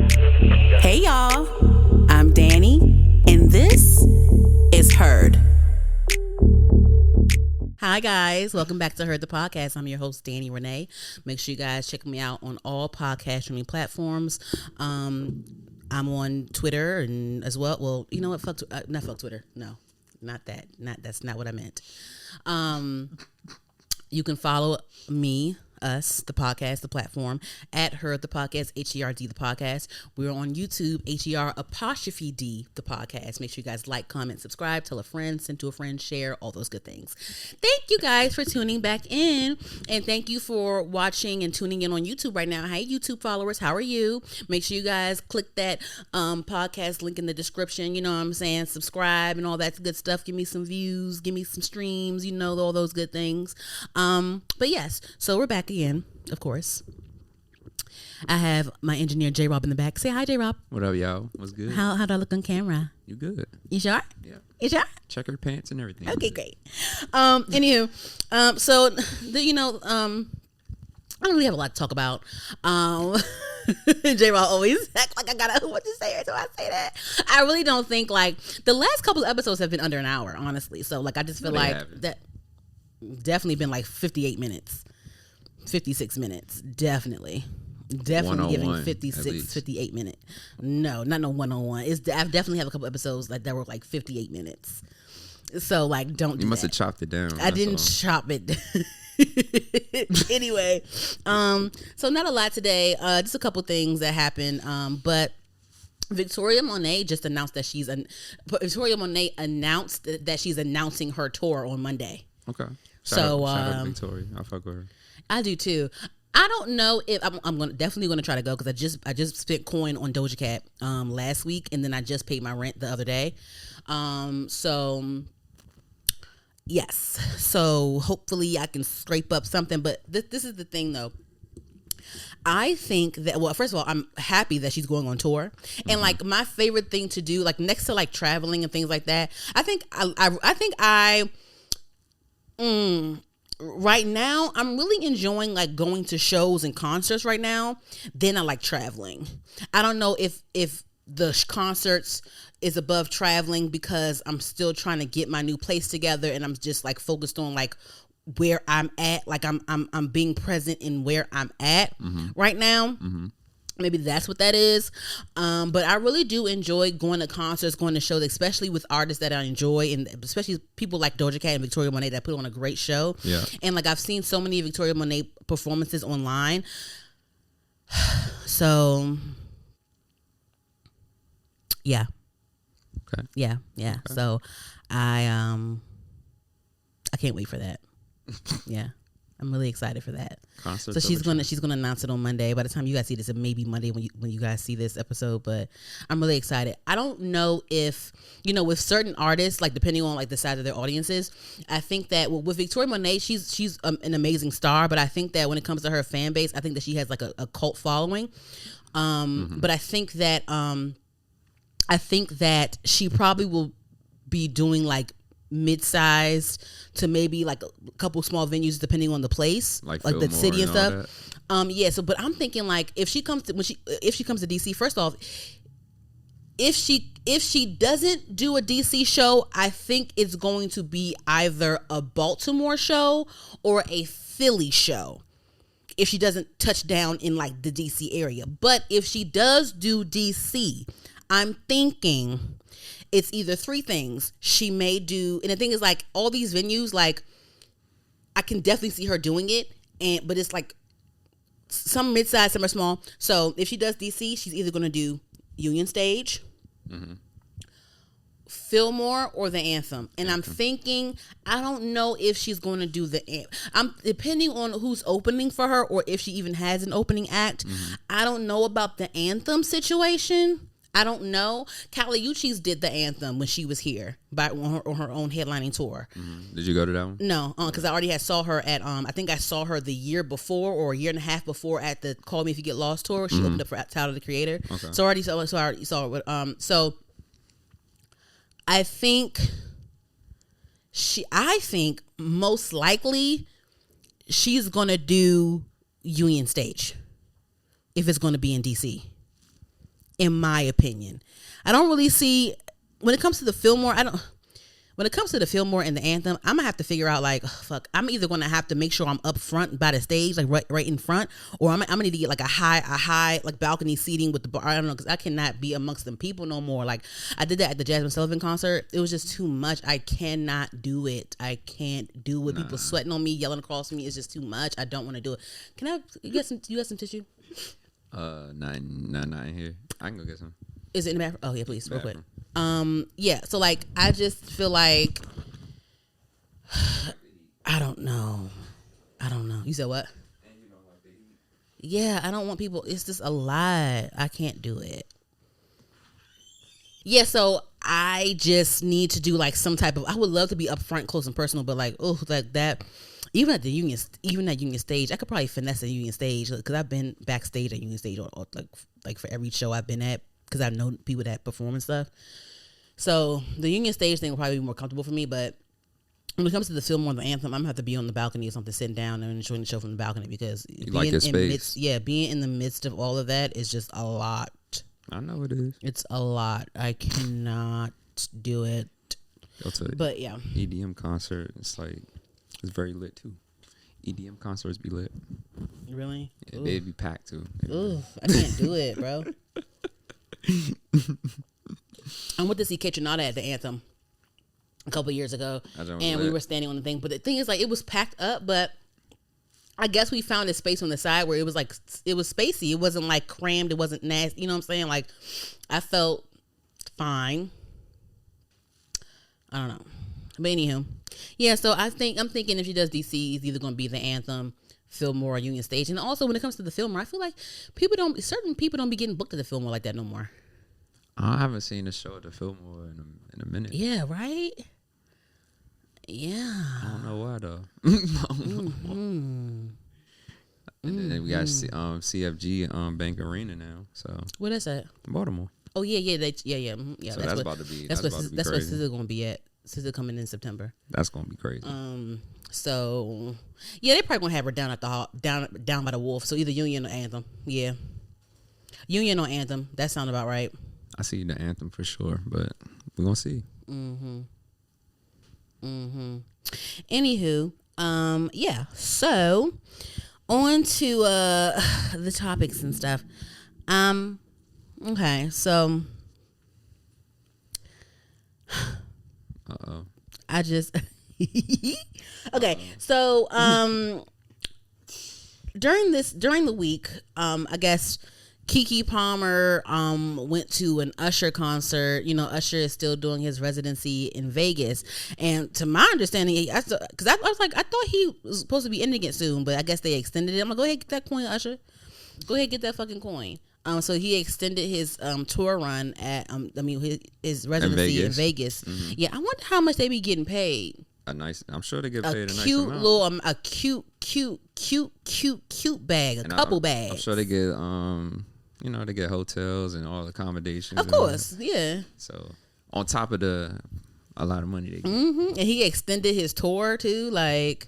Hey y'all, I'm Dani, and this is Heard. Hi guys, welcome back to Heard the Podcast. I'm your host, Dani Renee. Make sure you guys check me out on all podcast streaming platforms. I'm on Twitter and as well. Well, you know what? Fuck Twitter. No, not that. That's not what I meant. You can follow me, us, the podcast, the platform, at Heard the Podcast, HERD the podcast. We're on YouTube, HER''D the podcast. Make sure you guys like, comment, subscribe, tell a friend, send to a friend, share, all those good things. Thank you guys for tuning back in, and thank you for watching and tuning in on YouTube right now. Hey, YouTube followers, how are you? Make sure you guys click that podcast link in the description. You know what I'm saying? Subscribe and all that good stuff. Give me some views, give me some streams, you know, all those good things. But yes, so we're back again, of course. I have my engineer J-Rob in the back. Say hi, J-Rob. What up, y'all? What's good? How do I look on camera? You good? You sure? Yeah. You sure? Checkered pants and everything. Okay, great. Anywho, so I don't really have a lot to talk about. J-Rob always act like I gotta what to say, so I say that. I really don't think like the last couple of episodes have been under an hour, honestly. So like I just feel like that definitely been like 58 minutes. 56 minutes, definitely giving 56 58 minutes. No, not no 101. I definitely have a couple episodes like that were like 58 minutes, so like don't you must have chopped it down. I didn't chop it. Anyway, so not a lot today, just a couple things that happened, but Victoria Monet just announced that she's announcing her tour on Monday. Okay. Shout out Victoria. I fuck with her. I do too. I don't know if I'm definitely going to try to go because I just spent coin on Doja Cat last week, and then I just paid my rent the other day. So yes, so hopefully I can scrape up something. But this is the thing though. I think that, well, first of all, I'm happy that she's going on tour, and like my favorite thing to do, like next to like traveling and things like that, right now, I'm really enjoying like going to shows and concerts right now. Then I like traveling. I don't know if the concerts is above traveling because I'm still trying to get my new place together, and I'm just like focused on like where I'm at. Like I'm being present in where I'm at right now. Mm-hmm. Maybe that's what that is. But I really do enjoy going to concerts, going to shows, especially with artists that I enjoy, and especially people like Doja Cat and Victoria Monet that put on a great show. Yeah. And like I've seen so many Victoria Monet performances online. So yeah. Okay. Yeah. Okay. So I can't wait for that. Yeah. I'm really excited for that. So she's gonna announce it on Monday. By the time you guys see this, it may be Monday when you guys see this episode. But I'm really excited. I don't know if with certain artists, like depending on like the size of their audiences, I think that with Victoria Monet, she's an amazing star. But I think that when it comes to her fan base, I think that she has like a cult following. But I think that she probably will be doing like mid-sized to maybe like a couple small venues depending on the place, like the city and stuff. Yeah. So, but I'm thinking like if she comes to DC, first off, if she doesn't do a DC show, I think it's going to be either a Baltimore show or a Philly show. If she doesn't touch down in like the DC area, but if she does do DC, I'm thinking it's either three things she may do. And the thing is like all these venues, like I can definitely see her doing it. But it's like some mid-size, some are small. So if she does DC, she's either going to do Union Stage, Fillmore, or the Anthem. And I'm thinking, I don't know if she's going to do the Anthem. Depending on who's opening for her or if she even has an opening act. I don't know about the Anthem situation. I don't know. Kali Uchis did the Anthem when she was here on her own headlining tour. Did you go to that one? No, because I already saw her at I think I saw her the year before or a year and a half before at the Call Me If You Get Lost tour. She opened up for Tyler the Creator. Okay. So I already saw her. So I think most likely she's gonna do Union Stage if it's gonna be in DC. in my opinion. I don't really see when it comes to the Fillmore. When it comes to the Fillmore and the anthem, I'm gonna have to figure out like, fuck. I'm either gonna have to make sure I'm up front by the stage, like right in front, or I'm gonna need to get like a high like balcony seating with the bar. I don't know, because I cannot be amongst them people no more. Like I did that at the Jasmine Sullivan concert. It was just too much. I cannot do it. I can't do it. Nah. People sweating on me, yelling across me. It's just too much. I don't want to do it. Can I? You got some tissue? Not here. I can go get some. Is it in the bathroom? Oh yeah, please, real quick. Yeah. So like, I just feel like I don't know. You said what? Yeah, I don't want people. It's just a lot. I can't do it. Yeah, so I just need to do like some type of. I would love to be up front, close and personal, but like, oh, like that. Even at Union Stage, I could probably finesse a Union Stage because I've been backstage at Union Stage or like for every show I've been at because I know people that perform and stuff. So the Union Stage thing will probably be more comfortable for me, but when it comes to the Fillmore and the anthem, I'm gonna have to be on the balcony or something, sitting down and enjoying the show from the balcony because being in the midst of all of that is just a lot. I know it is. It's a lot. I cannot do it. But yeah, EDM concert. It's like it's very lit too. EDM concerts be lit. Really? Yeah, they'd be packed too. Ooh, I can't do it, bro. I went to see Kitchenada at the Anthem a couple years ago, and we were standing on the thing. But the thing is, like, it was packed up, but I guess we found a space on the side where it was like it was spacey. It wasn't like crammed. It wasn't nasty. You know what I'm saying? Like, I felt fine. I don't know, but anywho, yeah. So I'm thinking if she does DC, it's either going to be the Anthem, Fillmore, or Union Stage. And also, when it comes to the Fillmore, I feel like certain people don't be getting booked at the Fillmore like that no more. I haven't seen a show at the Fillmore in a minute. Yeah, right? Yeah. I don't know why, though. Mm-hmm. And then we got CFG Bank Arena now. So what is that? Baltimore. Oh, yeah. So that's about to be that's crazy. where SZA going to be at. SZA coming in September. That's going to be crazy. So, yeah, they probably going to have her down at the hall, down by the Wolf. So either Union or Anthem. Yeah. Union or Anthem. That sounds about right. I see the Anthem for sure, but we're going to see. Anywho, yeah. So, on to the topics and stuff. Okay, so I just okay. So during the week, I guess Keke Palmer went to an Usher concert. You know, Usher is still doing his residency in Vegas, and to my understanding, because I was like, I thought he was supposed to be ending it soon, but I guess they extended it. I'm like, go ahead, get that coin, Usher. Go ahead, get that fucking coin. So he extended his tour run at his residency in Vegas. Mm-hmm. Yeah, I wonder how much they be getting paid. I'm sure they get paid a nice cute amount. Little, a cute bag, couple bags. I'm sure they get they get hotels and all accommodations. Of course, yeah. So on top of a lot of money they get. Mm-hmm. And he extended his tour too, like,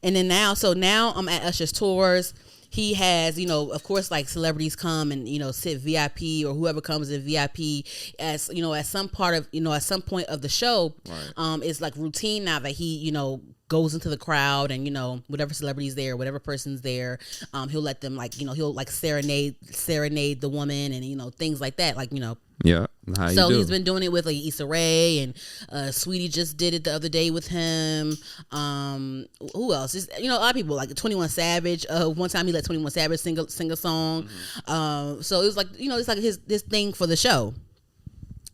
and then now I'm at Usher's tours. He has, of course, like celebrities come and, sit VIP or whoever comes in VIP as, at some point of the show. Right. It's like routine now that he, goes into the crowd and, whatever celebrity's there, whatever person's there, he'll let them he'll like serenade the woman and, things like that. Like, Yeah. So he's been doing it with like Issa Rae and Sweetie just did it the other day with him. Who else? Just, a lot of people like 21 Savage. One time he let 21 Savage sing a song. Mm-hmm. So it was like it's like his thing for the show.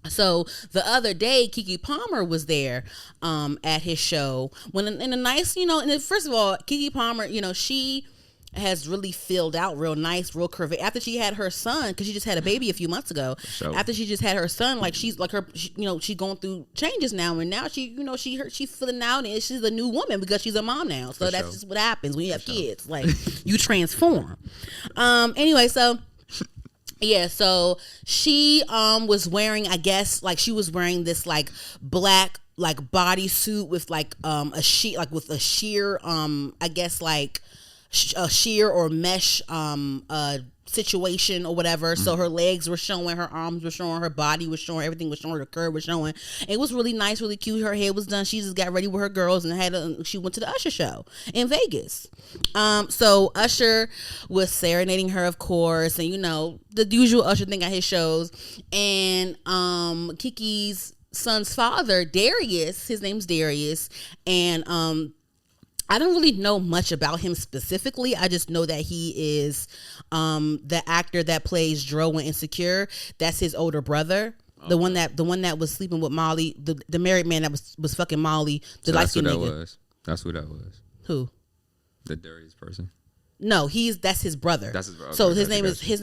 So the other day, Keke Palmer was there at his show when in a nice and first of all, Keke Palmer she has really filled out real nice, real curvy. After she had her son, because she just had a baby a few months ago. Sure. After she just had her son, like she's like she's going through changes now, and now she's filling out, and she's a new woman because she's a mom now. So that's just what happens when you have kids. Like you transform. Anyway, so. Yeah, so she was wearing, I guess, like she was wearing this like black like bodysuit with like a sheer I guess like a sheer or mesh situation or whatever. So her legs were showing, her arms were showing, her body was showing, everything was showing, her curve was showing. It was really nice, really cute. Her hair was done. She just got ready with her girls and she went to the Usher show in Vegas. So Usher was serenading her, of course, and the usual Usher thing at his shows. And Keke's son's father, Darius, his name's Darius, and I don't really know much about him specifically. I just know that he is the actor that plays Dro in Insecure. That's his older brother. Okay. The one that was sleeping with Molly, the married man that was fucking Molly. So that's who that was. That's who that was. Who? The Darius person. No, that's his brother. That's his brother. So his name is his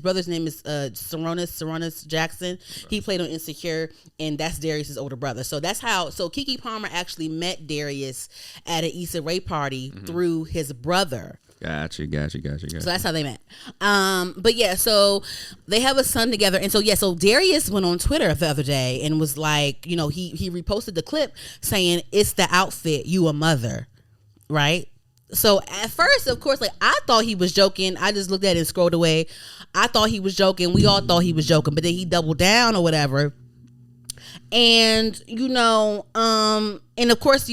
brother's name is Sarunas Jackson. Okay. He played on Insecure, and that's Darius's older brother. So that's how. So Keke Palmer actually met Darius at an Issa Rae party through his brother. Gotcha. So that's how they met. But yeah, so they have a son together, and so Darius went on Twitter the other day and was like, he reposted the clip saying, "It's the outfit, you a mother," right? So at first, of course, I thought he was joking. I just looked at it and scrolled away. I thought he was joking. We all thought he was joking, but then he doubled down or whatever. And and of course, the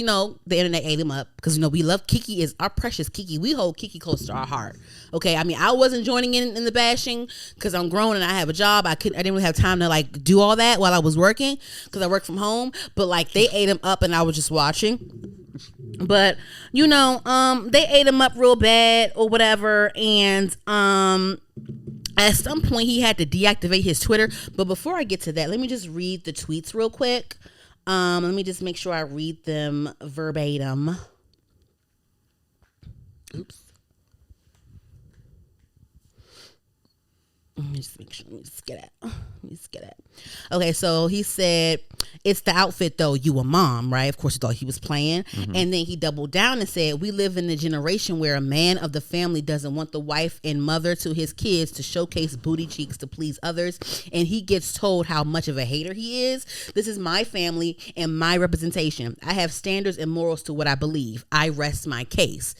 internet ate him up because we love Keke, is our precious Keke. We hold Keke close to our heart. Okay, I mean, I wasn't joining in the bashing because I'm grown and I have a job. I didn't really have time to do all that while I was working because I work from home. But they ate him up and I was just watching. But they ate him up real bad or whatever, and at some point he had to deactivate his Twitter. But before I get to that, let me just read the tweets real quick. Let me just make sure I read them verbatim. Oops. Let me just make sure. Let me just get it. Okay, so he said, "It's the outfit though, you a mom," right? Of course he thought he was playing. And then he doubled down and said, "We live in a generation where a man of the family doesn't want the wife and mother to his kids to showcase booty cheeks to please others, and he gets told how much of a hater he is. This is my family and my representation. I have standards and morals to what I believe. I rest my case."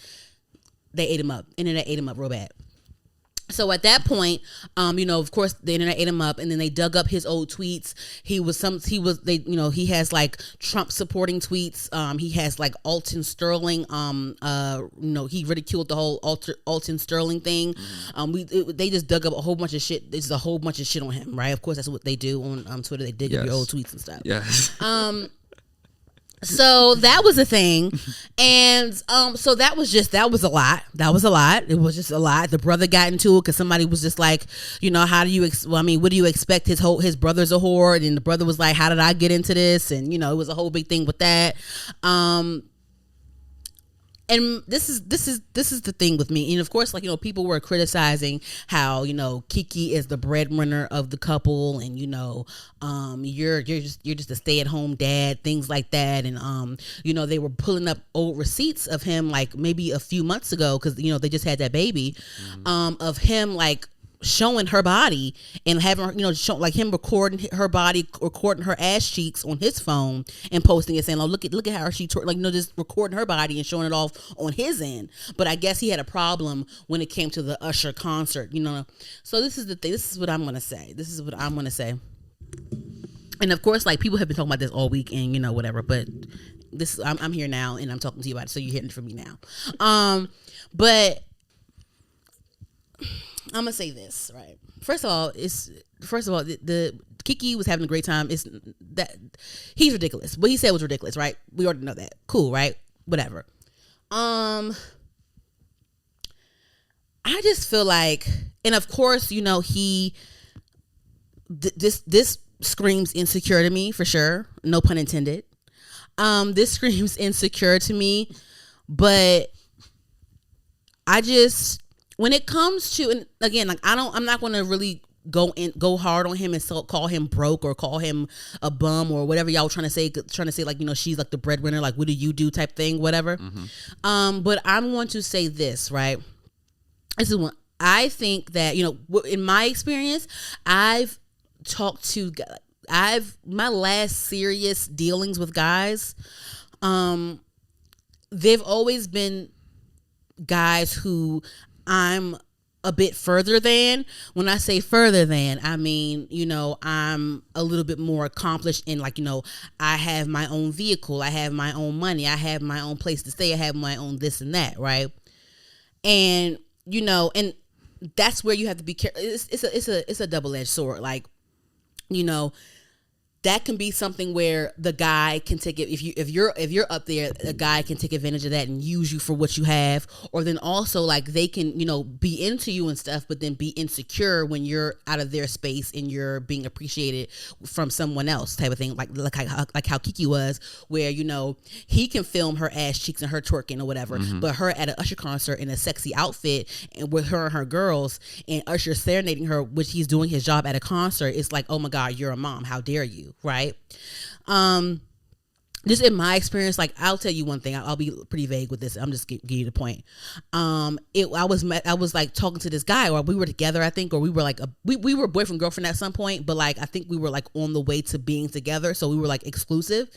They ate him up. Internet ate him up real bad. So at that point, of course, the internet ate him up, and then they dug up his old tweets. He has Trump supporting tweets. He has Alton Sterling. He ridiculed the whole Alton Sterling thing. They just dug up a whole bunch of shit. There's a whole bunch of shit on him, right? Of course, that's what they do on Twitter. They dig up your old tweets and stuff. Yes. So that was a thing, and so that was a lot. It was just a lot. The brother got into it because somebody was just like, how do you? What do you expect? His brother's a whore, and the brother was like, how did I get into this? And it was a whole big thing with that. And this is the thing with me, and of course, people were criticizing how Keke is the breadwinner of the couple, and you're just a stay-at-home dad, things like that, and they were pulling up old receipts of him maybe a few months ago because they just had that baby, of him showing her body and having her, him recording her body, recording her ass cheeks on his phone and posting it saying, "Oh, look at how she just recording her body and showing it off on his end." But I guess he had a problem when it came to the Usher concert, So this is the thing. This is what I'm gonna say. And of course, people have been talking about this all week and whatever. But I'm here now and I'm talking to you about it, so you're hearing it from me now. But I'm gonna say this, right? First of all, the Keke was having a great time. It's that he's ridiculous. What he said was ridiculous, right? We already know that. Cool, right? Whatever. I just feel and of course, this screams insecure to me for sure. No pun intended. This screams insecure to me, but I just. When it comes to, and again, I'm not going to really go hard on him and call him broke or call him a bum or whatever y'all trying to say she's the breadwinner, what do you do type thing, whatever. But I'm going to say this, right? This is what I think that, in my experience, my last serious dealings with guys, they've always been guys who I'm a bit further than. When I say further than, I mean, you know, I'm a little bit more accomplished in, like, you know, I have my own vehicle, I have my own money, I have my own place to stay, I have my own this and that, right? And, you know, and that's where you have to be careful. It's a double-edged sword. Like, you know, that can be something where the guy can take it, if you're up there, a guy can take advantage of that and use you for what you have. Or then also, like, they can, you know, be into you and stuff, but then be insecure when you're out of their space and you're being appreciated from someone else, type of thing. Like how Keke was, where, you know, he can film her ass cheeks and her twerking or whatever, but her at an Usher concert in a sexy outfit and with her and her girls, and Usher serenading her, which he's doing his job at a concert, it's like, oh my God, you're a mom, how dare you? Right. Just in my experience, like, I'll tell you one thing. I'll be pretty vague with this. I'm just give you the point. I was like talking to this guy, or we were together, I think, or we were like we were boyfriend girlfriend at some point, but like I think we were like on the way to being together, so we were like exclusive.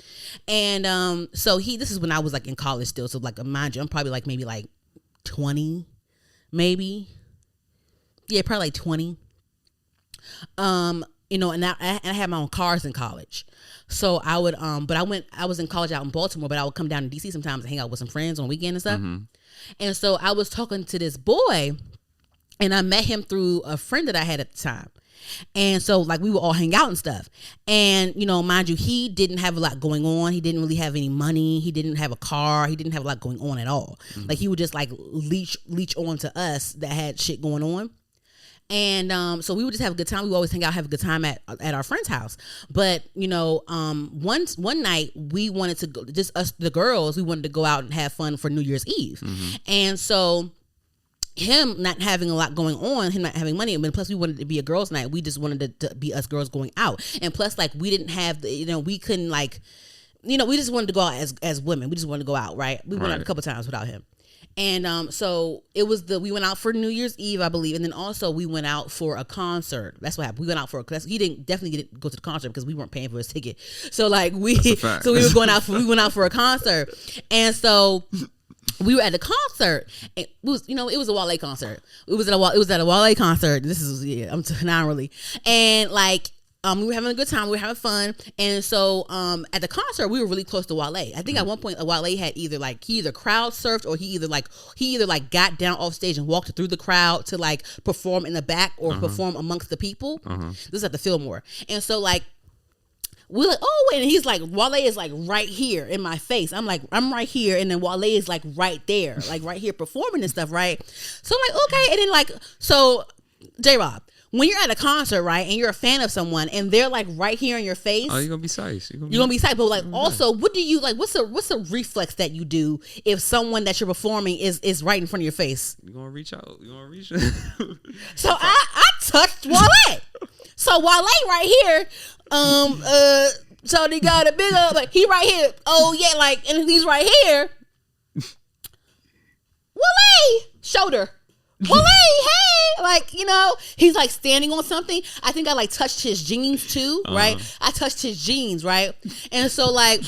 And so this is when I was like in college still, so like mind you, I'm probably like maybe like 20, maybe, yeah, probably like 20. You know, and I had my own cars in college. So I would, I was in college out in Baltimore, but I would come down to DC sometimes and hang out with some friends on weekend and stuff. And so I was talking to this boy, and I met him through a friend that I had at the time. And so, like, we would all hang out and stuff. And, you know, mind you, he didn't have a lot going on. He didn't really have any money. He didn't have a car. He didn't have a lot going on at all. Like, he would just like leech on to us that had shit going on. And so we would just have a good time. We would always hang out, have a good time at our friend's house. But, you know, one night we wanted to go, just us, the girls, we wanted to go out and have fun for New Year's Eve. And so him not having a lot going on, him not having money, and plus we wanted it to be a girls' night. We just wanted to be us girls going out. And plus, like, we didn't have the, you know, we couldn't, like, you know, we just wanted to go out as women. We just wanted to go out, right? We went out a couple times without him. And so it was we went out for New Year's Eve, I believe, and then also we went out for a concert. That's what happened. We went out for he definitely didn't go to the concert because we weren't paying for his ticket. So like we went out for a concert, and so we were at the concert. And it was a Wale concert. It was at a Wale concert. This is I'm not really, and like. We were having a good time. We were having fun. And so at the concert, we were really close to Wale. I think at one point, Wale had either crowd surfed or he either got down off stage and walked through the crowd to like perform in the back or perform amongst the people. This is at the Fillmore. And so like, we're like, oh wait, and he's like, Wale is like right here in my face. I'm like, I'm right here, and then Wale is like right there, like right here performing and stuff, right? So I'm like, okay, and then like, so J-Rob, when you're at a concert, right, and you're a fan of someone, and they're like right here in your face, oh, you're gonna be psyched. You're gonna be psyched. But like, also, what do you like? What's a reflex that you do if someone that you're performing is right in front of your face? You're gonna reach out. So I touched Wale. So Wale right here, so they got a big up, like he right here. Oh yeah, like, and he's right here. Wale shoulder. Wale, hey, like, you know, he's like standing on something. I think I like touched his jeans too, right? I touched his jeans, right? And so like,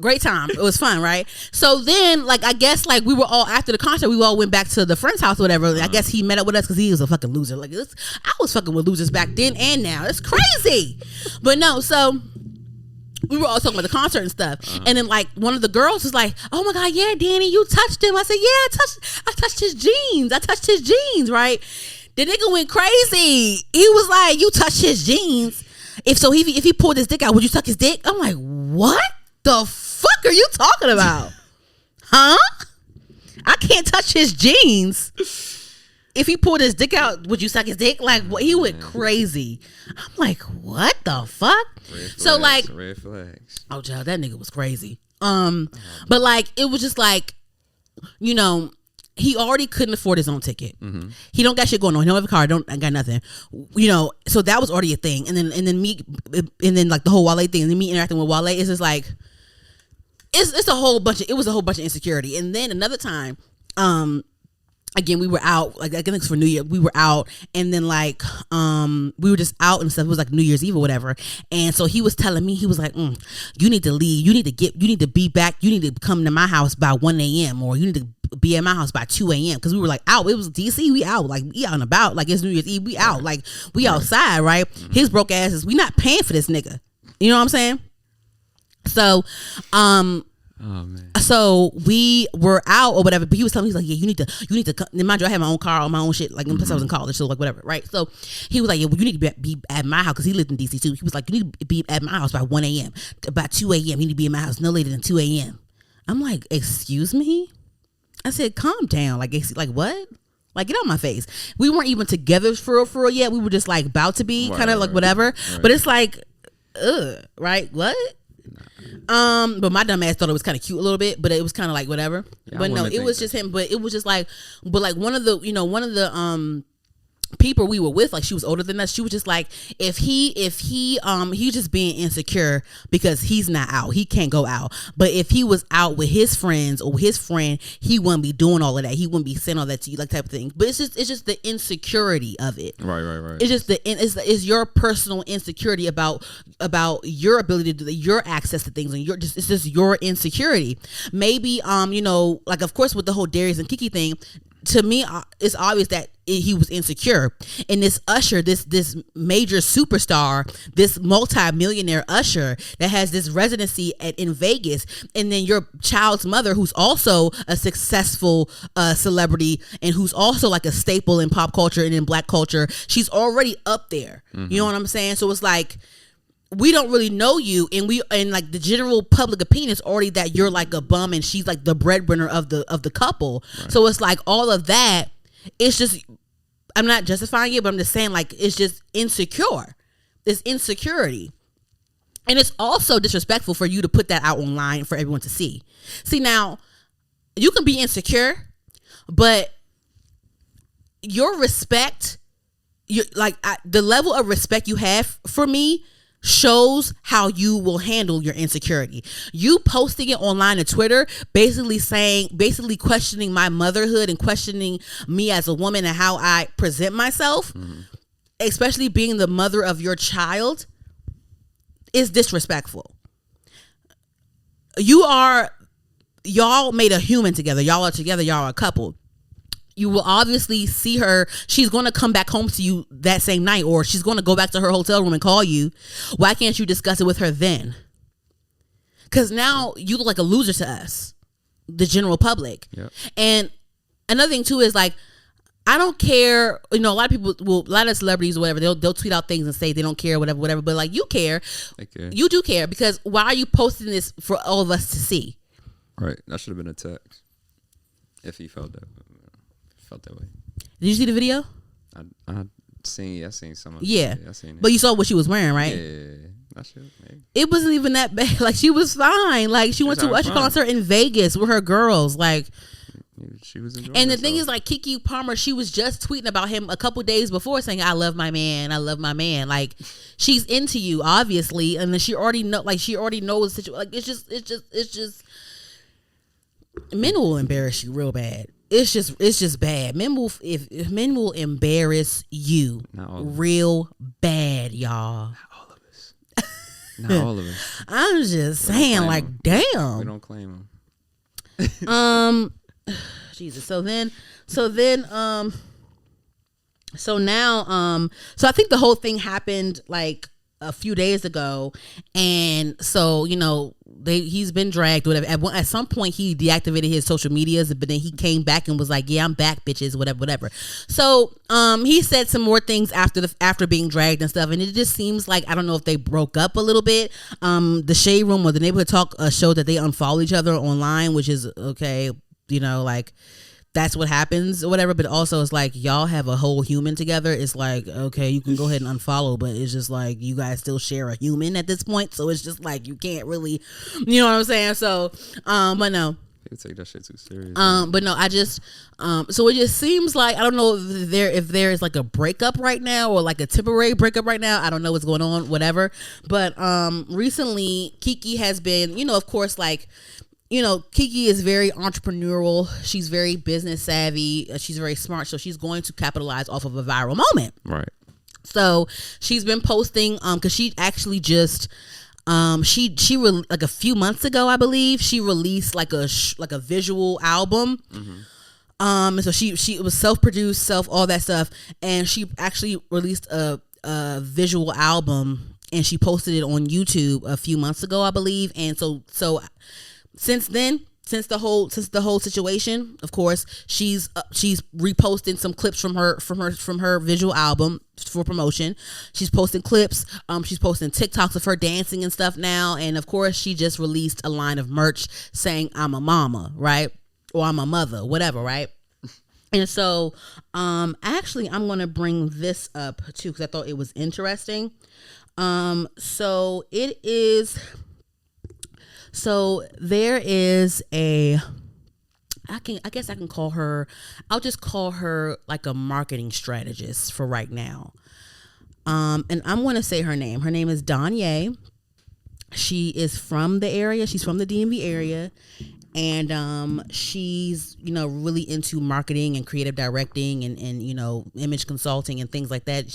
great time. It was fun, right? So then, like, I guess like we were all after the concert, we all went back to the friend's house or whatever. I guess he met up with us because he was a fucking loser. Like, I was fucking with losers back then and now. It's crazy, but no. So we were all talking about the concert and stuff, and then like one of the girls was like, "Oh my God, yeah, Dani, you touched him." I said, "Yeah, I touched his jeans. I touched his jeans." Right? The nigga went crazy. He was like, "You touched his jeans? If he pulled his dick out, would you suck his dick?" I'm like, "What the fuck are you talking about? Huh? I can't touch his jeans. If he pulled his dick out, would you suck his dick?" Like, what? He went crazy. I'm like, what the fuck? So like, red flags. Oh, child, that nigga was crazy. But like, it was just like, you know, he already couldn't afford his own ticket. He don't got shit going on. He don't have a car. I got nothing. You know, so that was already a thing. And then like the whole Wale thing, and then me interacting with Wale is just like, it was a whole bunch of insecurity. And then another time, again, we were out, like I think it's for New Year. We were out, and then like we were just out and stuff. It was like New Year's Eve or whatever. And so he was telling me, he was like, you need to leave. You need to be back. You need to come to my house by 1 a.m. or you need to be at my house by 2 a.m. because we were like out. It was DC. We out, like we out and about. Like it's New Year's Eve. We out, like we outside, right? His broke asses. We not paying for this nigga. You know what I'm saying? So, oh man. So we were out or whatever, but he was telling me, he's like, yeah, you need to come. Mind you, I had my own car, all my own shit, like plus I was in college, so like whatever, right? So he was like, yeah, well, you need to be at my house because he lived in DC too. He was like, you need to be at my house by 1 a.m. By 2 a.m. You need to be in my house no later than 2 a.m. I'm like, excuse me? I said, calm down. Like what? Like, get out my face. We weren't even together for real yet. We were just like about to be, kind of like whatever. Right. But it's like, right? What? But my dumb ass thought it was kind of cute a little bit, but it was kind of like whatever. Yeah, but no, it was just him. But it was just like, but like one of the people we were with, like she was older than us. She was just like, if he's just being insecure because he's not out, he can't go out. But if he was out with his friends or his friend, he wouldn't be doing all of that. He wouldn't be saying all that to you, like type of thing. But it's just the insecurity of it. Right. It's just it's your personal insecurity about your ability to do your access to things, and it's just your insecurity. Maybe like of course with the whole Darius and Keke thing. To me, it's obvious that he was insecure. And this Usher, this major superstar, this multi-millionaire Usher that has this residency in Vegas, and then your child's mother, who's also a successful celebrity and who's also like a staple in pop culture and in black culture, she's already up there. Mm-hmm. You know what I'm saying? So it's like, we don't really know you, and like the general public opinion is already that you're like a bum and she's like the breadwinner of the couple. Right. So it's like all of that, it's just, I'm not justifying it, but I'm just saying like it's just insecure. It's insecurity. And it's also disrespectful for you to put that out online for everyone to see. See, now you can be insecure, but your respect, the level of respect you have for me shows how you will handle your insecurity. You posting it online and Twitter, basically questioning my motherhood and questioning me as a woman and how I present myself, especially being the mother of your child, is disrespectful. Y'all made a human together. Y'all are together. Y'all are a couple. You will obviously see her. She's going to come back home to you that same night, or she's going to go back to her hotel room and call you. Why can't you discuss it with her then? Because now you look like a loser to us, the general public. Yep. And another thing too is like, I don't care. A lot of people a lot of celebrities or whatever, they'll tweet out things and say they don't care, whatever. But like, you care. I care. You do care, because why are you posting this for all of us to see? Right. That should have been a text if he felt that way. Did you see the video? I seen some of it. Yeah. I seen it. But you saw what she was wearing, right? Yeah. That shit, maybe. It wasn't even that bad. Like, she was fine. Like, she went to Usher concert in Vegas with her girls. Like, she was enjoying and the herself. thing is, like, Keke Palmer, she was just tweeting about him a couple days before saying, I love my man. Like, she's into you, obviously. And then she already knows the situation. Like, it's just men will embarrass you real bad. It's just bad. Men will embarrass you real bad, y'all. Not all of us. I'm just saying, like, damn. We don't claim them. Jesus. So I think the whole thing happened like a few days ago, and so he's been dragged, whatever. At some point he deactivated his social medias, but then he came back and was like, yeah, I'm back, bitches, whatever. So he said some more things after being dragged and stuff, and it just seems like, I don't know if they broke up a little bit. The Shade Room or the Neighborhood Talk showed that they unfollow each other online, which is okay, like that's what happens or whatever. But also it's like, y'all have a whole human together. It's like, okay, you can go ahead and unfollow, but it's just like, you guys still share a human at this point. So it's just like, you can't really, you know what I'm saying? So, but no. They take that shit too serious. But no, I just, so it just seems like, I don't know if there is like a breakup right now or like a temporary breakup right now. I don't know what's going on, whatever. But, recently Keke has been, of course, like, Keke is very entrepreneurial. She's very business savvy. She's very smart. So she's going to capitalize off of a viral moment. Right. So she's been posting because she actually just like a few months ago, I believe, she released like a visual album. And so it was self-produced, all that stuff, and she actually released a visual album, and she posted it on YouTube a few months ago, I believe. And so since then, since the whole situation, of course, she's reposting some clips from her visual album for promotion. She's posting clips. She's posting TikToks of her dancing and stuff now. And of course, she just released a line of merch saying "I'm a mama," right? Or "I'm a mother," whatever, right? And so, actually, I'm gonna bring this up too because I thought it was interesting. So it is. So there is I guess I can call her, I'll just call her like a marketing strategist for right now. And I'm going to say her name. Her name is Dani. She is from the area. She's from the DMV area. And she's, really into marketing and creative directing and image consulting and things like that.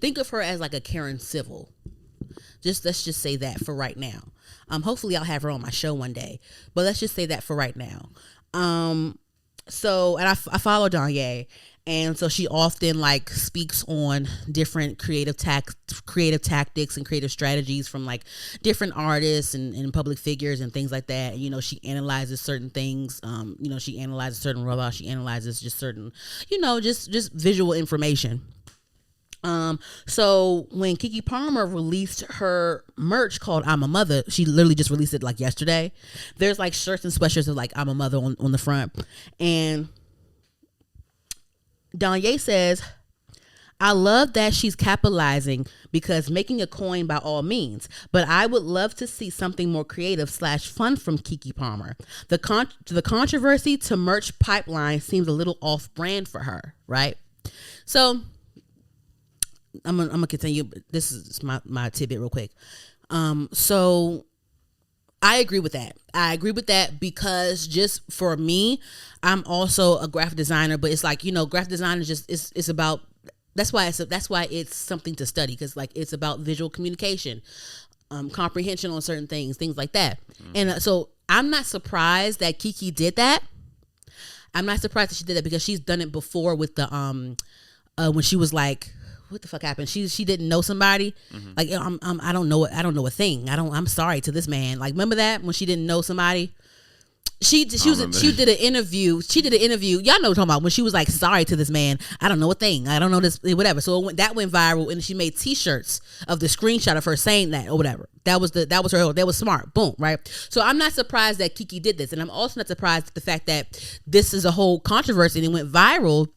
Think of her as like a Karen Civil. Let's just say that for right now. Hopefully I'll have her on my show one day, but let's just say that for right now. So, and I follow Dani, and so she often like speaks on different creative tactics and creative strategies from like different artists and public figures and things like that. She analyzes certain things. She analyzes certain robots. She analyzes just certain, just visual information. So when Keke Palmer released her merch called "I'm a Mother," she literally just released it like yesterday. There's like shirts and sweatshirts of like "I'm a Mother" on the front. And Dani says, "I love that she's capitalizing because making a coin by all means, but I would love to see something more creative / fun from Keke Palmer. The controversy to merch pipeline seems a little off brand for her," right? So I'm gonna continue. This is my tidbit real quick. So I agree with that. Because just for me, I'm also a graphic designer, but it's like, graphic design is just it's about, that's why it's something to study, because like it's about visual communication, comprehension on certain things like that. And so I'm not surprised that Keke did that. I'm not surprised that she did that because she's done it before with the when she was like, what the fuck happened? She didn't know somebody. Like I don't know a thing. I'm sorry to this man. Like, remember that when she didn't know somebody? She did an interview. Y'all know what I'm talking about, when she was like, sorry to this man. I don't know a thing. I don't know this, whatever. So that went viral, and she made T-shirts of the screenshot of her saying that or whatever. That was her. That was smart. Boom. Right. So I'm not surprised that Keke did this, and I'm also not surprised at the fact that this is a whole controversy and it went viral,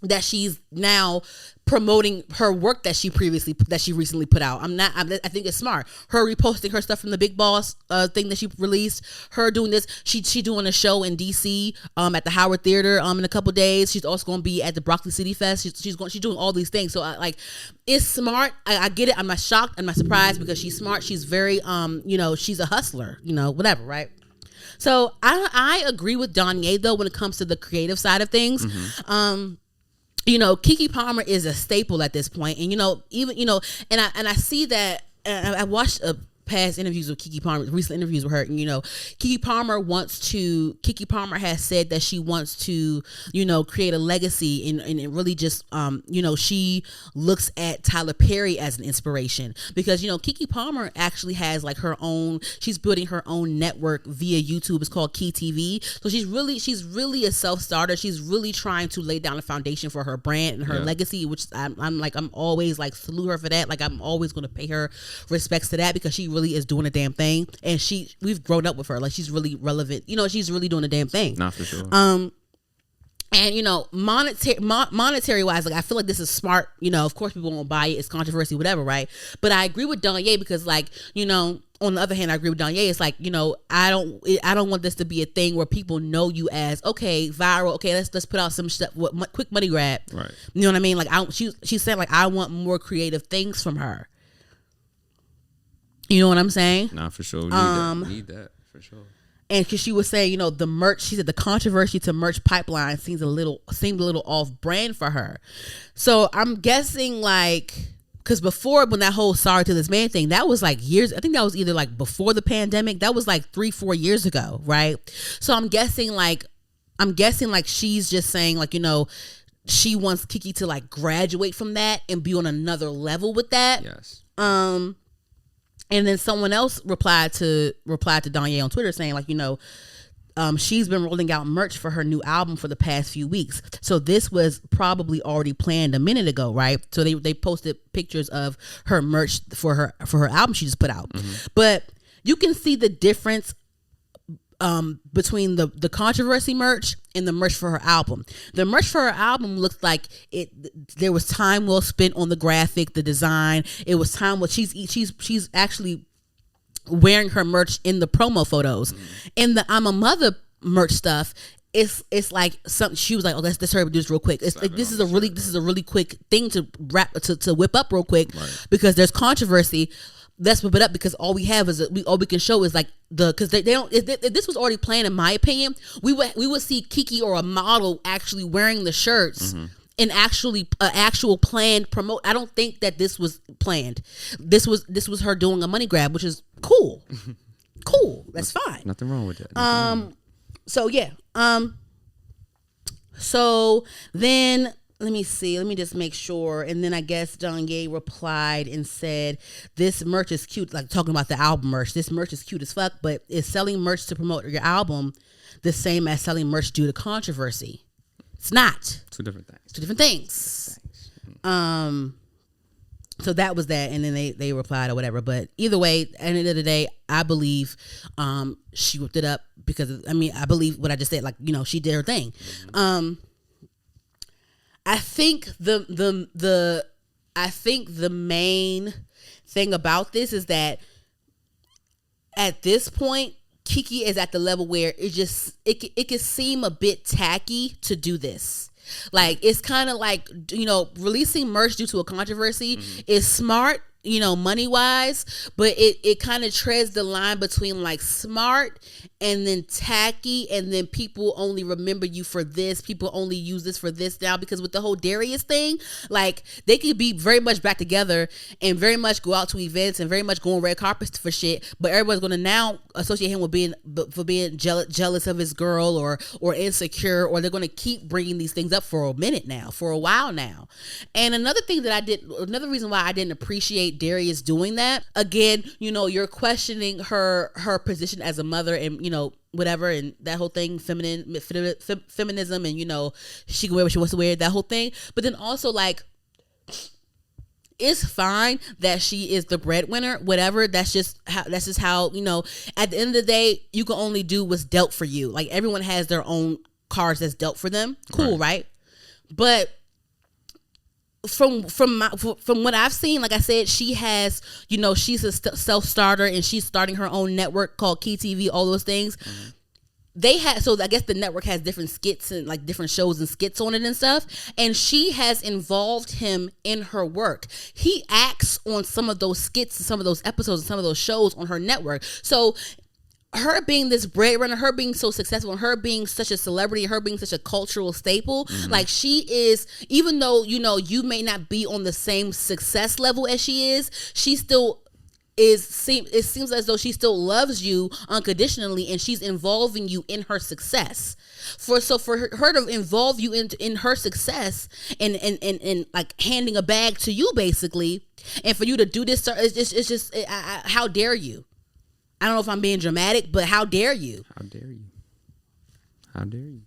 that she's now promoting her work that she recently put out. I think it's smart. Her reposting her stuff from the Big Boss thing that she released. Her doing this. She doing a show in DC at the Howard Theater in a couple days. She's also going to be at the Broccoli City Fest. She's doing all these things. So it's smart. I get it. I'm not shocked. I'm not surprised because she's smart. She's very she's a hustler. Whatever. Right. So I agree with Dani though when it comes to the creative side of things. Keke Palmer is a staple at this point, and and I see that. I watched past interviews with Keke Palmer, recent interviews with her, and Keke Palmer has said that she wants to create a legacy, and really just she looks at Tyler Perry as an inspiration, because Keke Palmer actually has like her own, she's building her own network via YouTube. It's called Key TV. So she's really a self-starter. She's really trying to lay down a foundation for her brand and her legacy, which I'm always like salute her for that. Like, I'm always going to pay her respects to that, because she really is doing a damn thing, and we've grown up with her. Like, she's really relevant. She's really doing a damn thing. Not for sure. And monetary wise, like, I feel like this is smart. Of course people won't buy it. It's controversy, whatever, right? But I agree with Dani, because like, on the other hand, I agree with Dani. It's like, I don't want this to be a thing where people know you as, okay, viral. Okay, let's put out some stuff, quick money grab. Right. You know what I mean? Like, she said, like, I want more creative things from her. You know what I'm saying? Nah, for sure. We need that for sure. And because she was saying, you know, the merch, she said the controversy to merch pipeline seemed a little off brand for her. So I'm guessing like, because before, when that whole sorry to this man thing, that was like years, I think that was either like before the pandemic, that was like 3-4 years ago, right? So I'm guessing like she's just saying like, you know, she wants Keke to like graduate from that and be on another level with that. Yes. And then someone else replied to Dani on Twitter saying like, you know, she's been rolling out merch for her new album for the past few weeks. So this was probably already planned a minute ago, right? So they posted pictures of her merch for her album she just put out. Mm-hmm. But you can see the difference between the controversy merch and the merch for her album. The merch for her album looked like there was time well spent on the graphic, the design. It was time well she's actually wearing her merch in the promo photos. Mm-hmm. In the I'm a Mother merch stuff, it's like something she was like, oh, let's hurry up and do this real quick. It's like this is a really quick thing to whip up real quick, right? Because there's controversy. Let's whip it up because all we have is all we can show is like because they don't. If this was already planned, in my opinion, we would see Keke or a model actually wearing the shirts. Mm-hmm. And actual planned promote. I don't think that this was planned. This was her doing a money grab, which is cool. Cool. That's fine. Nothing wrong with that. So yeah. So then let me see. Let me just make sure. And then I guess Dani replied and said, "This merch is cute." Like talking about the album merch. This merch is cute as fuck, but is selling merch to promote your album the same as selling merch due to controversy? It's not. Two different things. So that was that, and then they replied or whatever. But either way, at the end of the day, I believe she whipped it up because I believe what I just said. Like, you know, she did her thing. Mm-hmm. I think the main thing about this is that at this point, Keke is at the level where it can seem a bit tacky to do this. Like, it's kind of like, you know, releasing merch due to a controversy is smart, you know, money wise, but it kind of treads the line between like smart and then tacky, and then people only remember you for this. People only use this for this now, because with the whole Darius thing, like, they could be very much back together and very much go out to events and very much go on red carpets for shit, but everybody's going to now associate him with being jealous of his girl or insecure, or they're going to keep bringing these things up for a while now. And another reason why I didn't appreciate Darius doing that, again, you know, you're questioning her position as a mother, and, you know, whatever, and that whole thing, feminism, and, you know, she can wear what she wants to wear, that whole thing. But then also, like, it's fine that she is the breadwinner, whatever. That's just how, you know, at the end of the day, you can only do what's dealt for you. Like, everyone has their own cards that's dealt for them. Cool, right? But from what I've seen, like I said, she has, you know, she's a self-starter, and she's starting her own network called Key TV, all those things. Mm-hmm. So I guess the network has different skits and like different shows and skits on it and stuff. And she has involved him in her work. He acts on some of those skits and some of those episodes and some of those shows on her network. So her being this breadwinner, her being so successful, and her being such a celebrity, her being such a cultural staple, like, she is, even though, you know, you may not be on the same success level as she is, she still is, it seems as though she still loves you unconditionally, and she's involving you in her success. For her to involve you in her success and like handing a bag to you, basically, and for you to do this, it's just how dare you? I don't know if I'm being dramatic, but how dare you? How dare you? How dare you?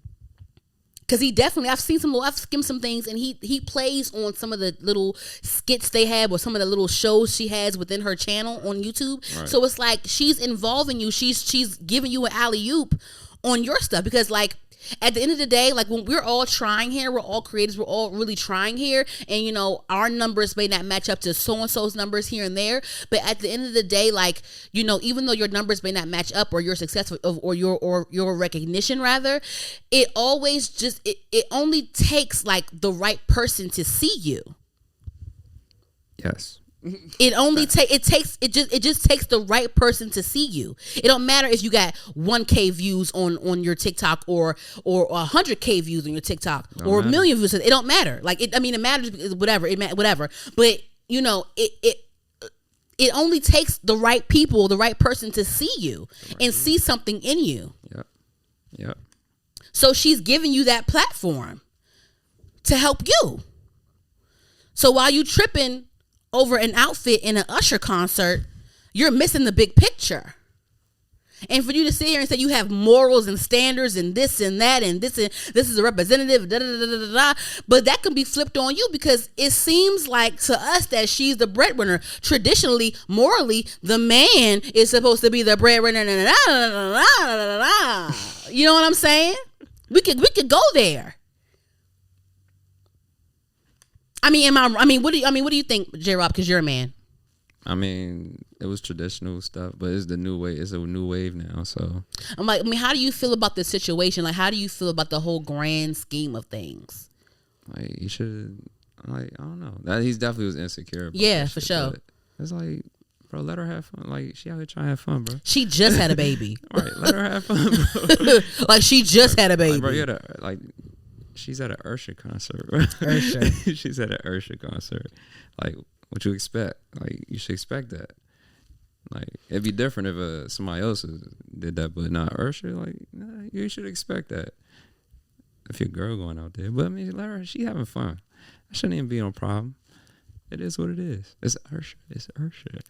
Because he definitely, I've skimmed some things, and he plays on some of the little skits they have, or some of the little shows she has within her channel on YouTube. Right. So it's like, she's involving you. She's giving you an alley-oop on your stuff, because, like, at the end of the day, like, when we're all trying here, we're all creators, we're all really trying here, and, you know, our numbers may not match up to so-and-so's numbers here and there, but at the end of the day, like, you know, even though your numbers may not match up, or your success, or your recognition, rather, it always just, it only takes, like, the right person to see you. Yes. It just takes the right person to see you. It don't matter if you got 1K views on your TikTok or 100K views on your TikTok or 1 million views. It don't matter. Like it matters. Whatever. Whatever. But it only takes the right people, the right person to see you and see something in you. Yep. So she's giving you that platform to help you. So while you tripping over an outfit in an Usher concert, you're missing the big picture. And for you to sit here and say you have morals and standards and this and that and this is a representative, but that can be flipped on you because it seems like to us that she's the breadwinner. Traditionally, morally, the man is supposed to be the breadwinner. You know what I'm saying? We could go there. What do you think, J-Rob? Because you're a man. I mean, it was traditional stuff, but it's the new wave. It's a new wave now. So I'm like, how do you feel about this situation? Like, how do you feel about the whole grand scheme of things? Like, you should, like, I don't know. That he definitely was insecure. Yeah, for sure. It's like, bro, let her have fun. Like, she out here trying to have fun, bro. She just had a baby. All right, let her have fun, bro. Like, she just had a baby. Like, bro, she's at an Ursha concert, bro. Ursha. She's at an Ursha concert. Like, what you expect? Like, you should expect that. Like, it'd be different if somebody else did that, but not Ursha. Like, nah, you should expect that. If your girl going out there, but I mean, let her. She having fun. That shouldn't even be no problem. It is what it is. It's Ursha. It's Ursha.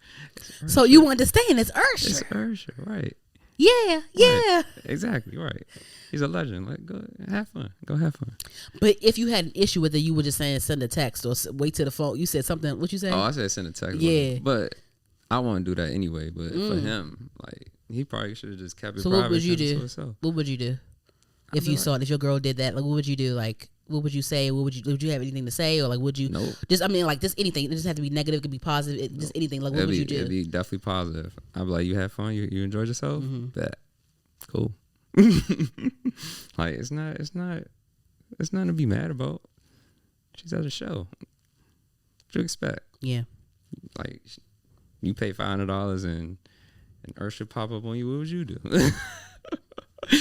So you understand? It's Ursha. It's Ursha, right? Yeah. Right. Exactly, right. He's a legend. Like, go have fun. Go have fun. But if you had an issue with it, you were just saying send a text or wait to the phone. You said something. What you say? Oh, I said send a text. Yeah. But I want to do that anyway. But for him, like, he probably should have just kept it so private. What would you do? What would you do if you saw it? If your girl did that, like, what would you do? Like, what would you say? Would you have anything to say, or like, would you? Nope. Just anything. It doesn't have to be negative. It could be positive. Just anything. Like, what would you do? It'd be definitely positive. I'd be like, you had fun. You enjoyed yourself. That cool. Like, it's nothing to be mad about. She's at a show. What you expect? Yeah. Like, you pay $500 and Ursha pop up on you. What would you do?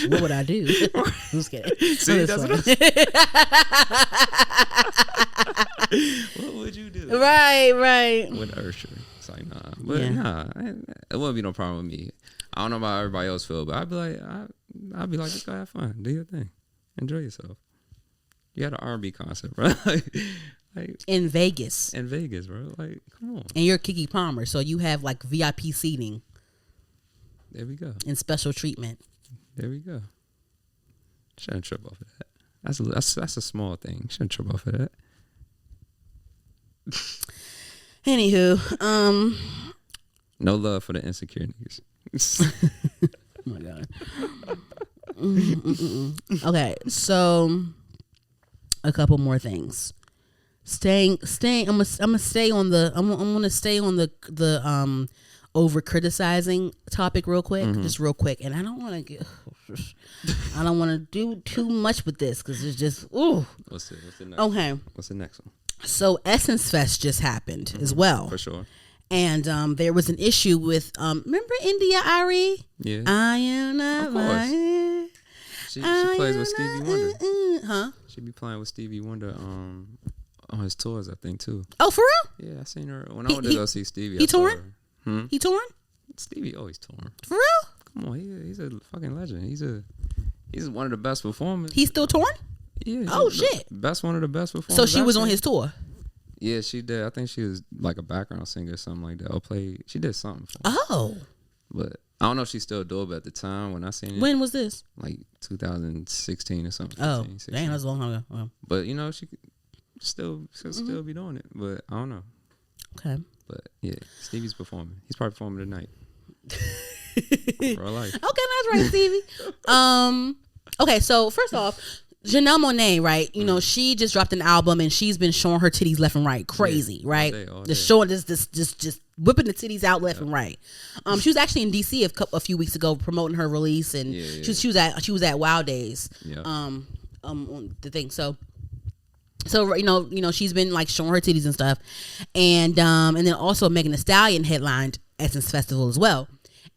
What would I do? I'm just kidding. See, that's what what would you do? Right. With Ursha. It's like, nah. But it wouldn't be no problem with me. I don't know about how everybody else feel, but I'd be like, just go have fun. Do your thing. Enjoy yourself. You had an R&B concert, bro. like in Vegas. Bro. Like, come on. And you're Keke Palmer, so you have like VIP seating. There we go. And special treatment. There we go. Shouldn't trip off of that. That's a small thing. Shouldn't trip off of that. Anywho, no love for the insecure niggas. Oh my god. Okay, so a couple more things. I'm gonna stay on the over criticizing topic real quick, just real quick, and I don't want to do too much with this because it's just What's the next? Okay. What's the next one? So Essence Fest just happened as well. For sure. And there was an issue with remember India Ari? Yeah. I am not lying. She plays with Stevie Wonder. Huh? She be playing with Stevie Wonder on his tours, I think, too. Oh, for real? Yeah, I seen her when I went to go see Stevie. He torn? He torn? Stevie always torn. For real? Come on, he's a fucking legend. He's one of the best performers. He's still torn? Yeah. Oh shit. One of the best performers. So she was on his tour. Yeah, she did. I think she was like a background singer or something like that. Or she did something for him. Oh. But I don't know if she still do it, but at the time when I seen it. When was this? Like 2016 or something. Oh, 15, dang, that's a long time ago. Oh. But she could still be doing it. But I don't know. Okay. But yeah, Stevie's performing. He's probably performing tonight. For her life. Okay, that's right, Stevie. Okay, so first off, Janelle Monáe, right? You know, she just dropped an album and she's been showing her titties left and right, crazy, right? All day. Just showing just whipping the titties out left and right. She was actually in DC a few weeks ago promoting her release, and she was at Wild Days. Yeah. On the thing. So So she's been like showing her titties and stuff, and then also Megan Thee Stallion headlined Essence Festival as well.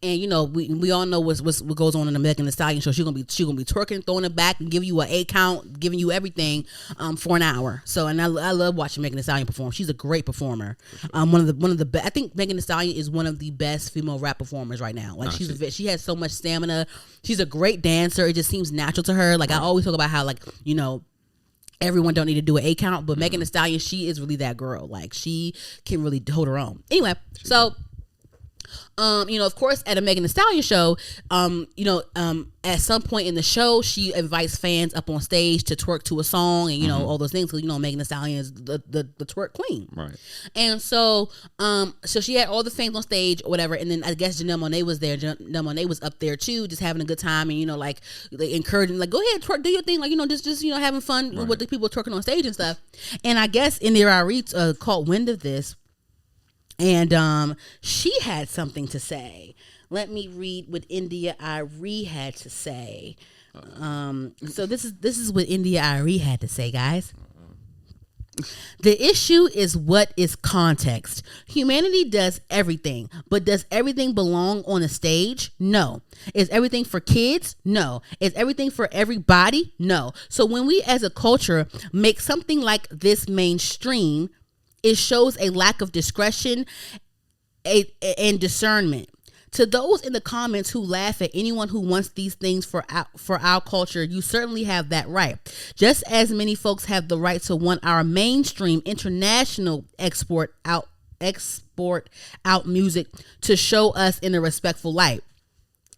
And we all know what goes on in the Megan Thee Stallion show. She's gonna be twerking, throwing it back, and give you an 8 count, giving you everything for an hour. So and I love watching Megan Thee Stallion perform. She's a great performer. One of the best. I think Megan Thee Stallion is one of the best female rap performers right now. Like she has so much stamina. She's a great dancer. It just seems natural to her. Like I always talk about how everyone don't need to do an 8 count, but Megan Thee Stallion, she is really that girl. Like she can really hold her own. Anyway, so. Of course, at a Megan Thee Stallion show, at some point in the show, she invites fans up on stage to twerk to a song and, all those things. Because, Megan Thee Stallion is the twerk queen. Right. And so she had all the fans on stage or whatever. And then I guess Janelle Monáe was there. Janelle Monáe was up there too, just having a good time and, encouraging, go ahead, twerk, do your thing. Just having fun with the people twerking on stage and stuff. And I guess India Arie caught wind of this. And she had something to say. Let me read what India Arie had to say. So this is what India Arie had to say, guys. The issue is what is context. Humanity does everything, but does everything belong on a stage? No. Is everything for kids? No. Is everything for everybody? No. So when we as a culture make something like this mainstream, it shows a lack of discretion and discernment. To those in the comments who laugh at anyone who wants these things for our culture, you certainly have that right. Just as many folks have the right to want our mainstream international export out music to show us in a respectful light.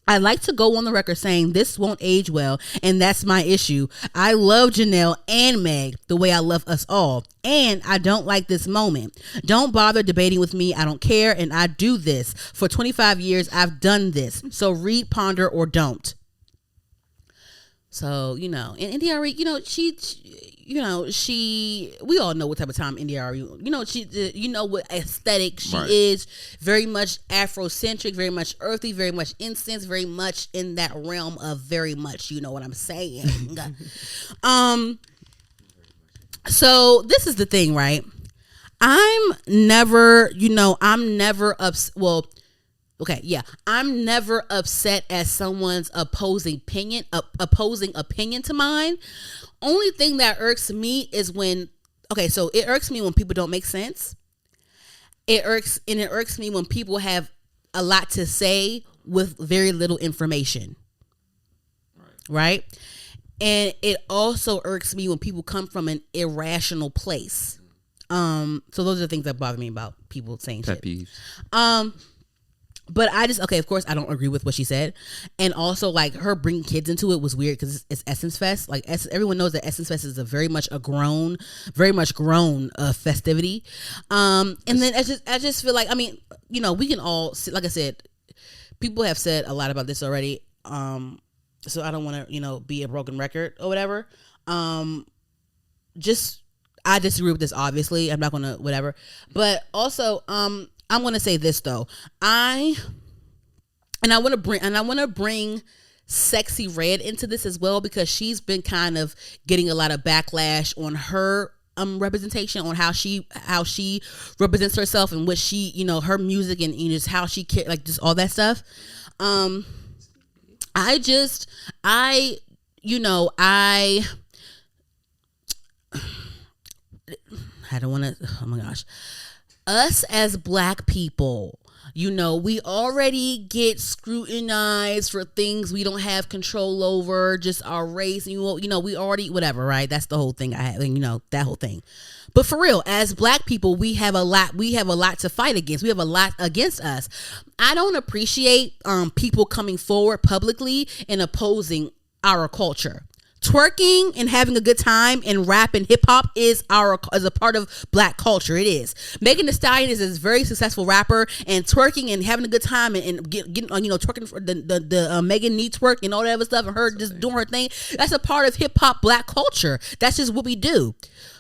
I like to go on the record saying this won't age well, and that's my issue. I love Janelle and Meg the way I love us all, and I don't like this moment. Don't bother debating with me. I don't care, and I do this. For 25 years, I've done this. So read, ponder, or don't. So, and India Arie, we all know what type of time India Arie, what aesthetic she is. Very much Afrocentric, very much earthy, very much incense, very much in that realm of very much, you know what I'm saying. So this is the thing, right? I'm never upset. I'm never upset at someone's opposing opinion to mine. Only thing that irks me is it irks me when people don't make sense. It irks me when people have a lot to say with very little information. Right? And it also irks me when people come from an irrational place. So those are the things that bother me about people saying pet shit. Peeves. But of course, I don't agree with what she said. And also, her bringing kids into it was weird because it's Essence Fest. Everyone knows that Essence Fest is a very much grown festivity. And then I just feel like, we can all, like I said, people have said a lot about this already. So I don't want to, be a broken record or whatever. I disagree with this, obviously. I'm not going to, whatever. But also, I'm going to say this though. I want to bring Sexyy Red into this as well, because she's been kind of getting a lot of backlash on her representation, on how she represents herself and what she, her music and just how she just all that stuff. I don't want to, oh my gosh. Us as Black people, we already get scrutinized for things we don't have control over, just our race, and we already, whatever, right? That's the whole thing I have, that whole thing. But for real, as Black people, we have a lot to fight against. We have a lot against us. I don't appreciate people coming forward publicly and opposing our culture. Twerking and having a good time and rap and hip hop is a part of Black culture. It is. Megan Thee Stallion is a very successful rapper, and twerking and having a good time and getting twerking for the Megan Knee twerk and all that other stuff, and her just doing her thing. That's a part of hip hop Black culture. That's just what we do.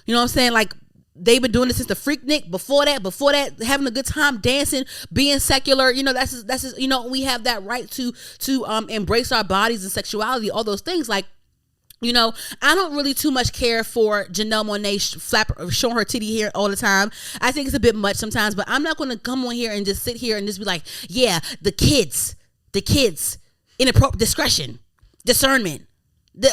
You know what I'm saying? Like, they've been doing this since the Freaknik. Before that, having a good time, dancing, being secular. That's just we have that right to embrace our bodies and sexuality, all those things. Like, You know, I don't really too much care for Janelle Monáe showing her titty hair all the time. I think it's a bit much sometimes, but I'm not going to come on here and just sit here and just be like, yeah, the kids, inappropriate discretion, discernment.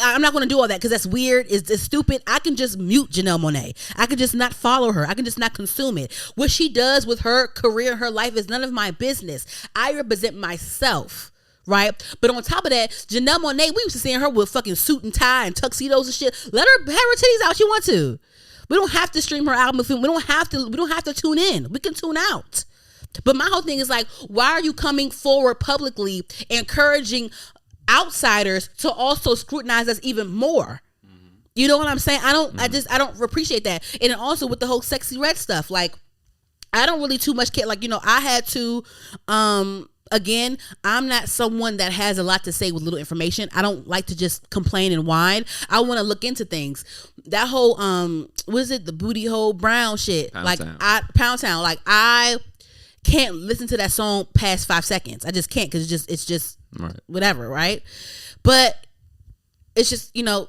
I'm not going to do all that because that's weird. It's stupid. I can just mute Janelle Monáe. I can just not follow her. I can just not consume it. What she does with her career, her life is none of my business. I represent myself. Right? But on top of that, Janelle Monáe, we used to seeing her with fucking suit and tie and tuxedos and shit. Let her have her titties out if she wants to. We don't have to stream her album. We don't have to tune in. We can tune out. But my whole thing is like, why are you coming forward publicly encouraging outsiders to also scrutinize us even more? You know what I'm saying? I don't appreciate that. And then also with the whole Sexyy Red stuff, like, I don't really too much care. Like, you know, I had to, again, I'm not someone that has a lot to say with little information. I don't like to just complain and whine. I want to look into things. That whole what is it? The booty hole brown shit. Pound Town. Like, I can't listen to that song past 5 seconds. I just can't because it's just right. Whatever, right? But it's just, you know,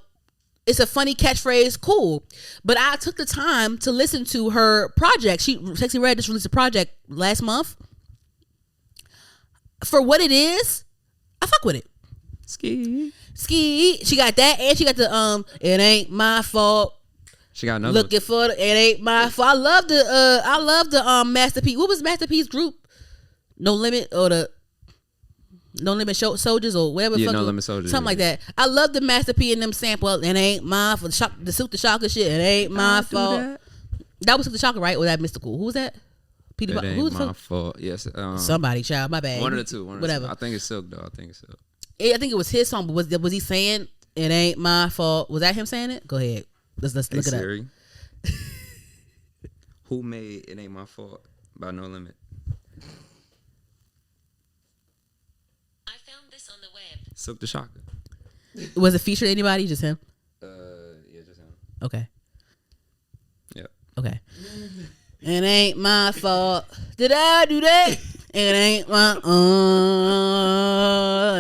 it's a funny catchphrase, cool. But I took the time to listen to her project. Sexyy Red just released a project last month. For what it is, I fuck with it. Ski. She got that, and she got the It Ain't My Fault. She got another. Looking for the It Ain't My Fault. I love the Master P. What was Master P's group? No Limit or the No Limit Soldiers or whatever. Yeah, No Limit Soldiers. Something like that. I love the Master P and them sample. It ain't my fault. The Silk the Shocker shit. It ain't my fault. That was Silk the Shocker, right? Or that Mystical? Who was that? Peter. That ain't my fault. Yes. Somebody, child. My bad. One of the two. Whatever. I think it's Silk though. I think it was his song, but was he saying it ain't my fault? Was that him saying it? Go ahead. Let's look it Siri. Up. Who made It Ain't My Fault by No Limit? I found this on the web. Silk the Shocker. Was it featured anybody? Just him? Yeah, just him. Okay. Yep. Okay. It ain't my fault. Did I do that? It ain't my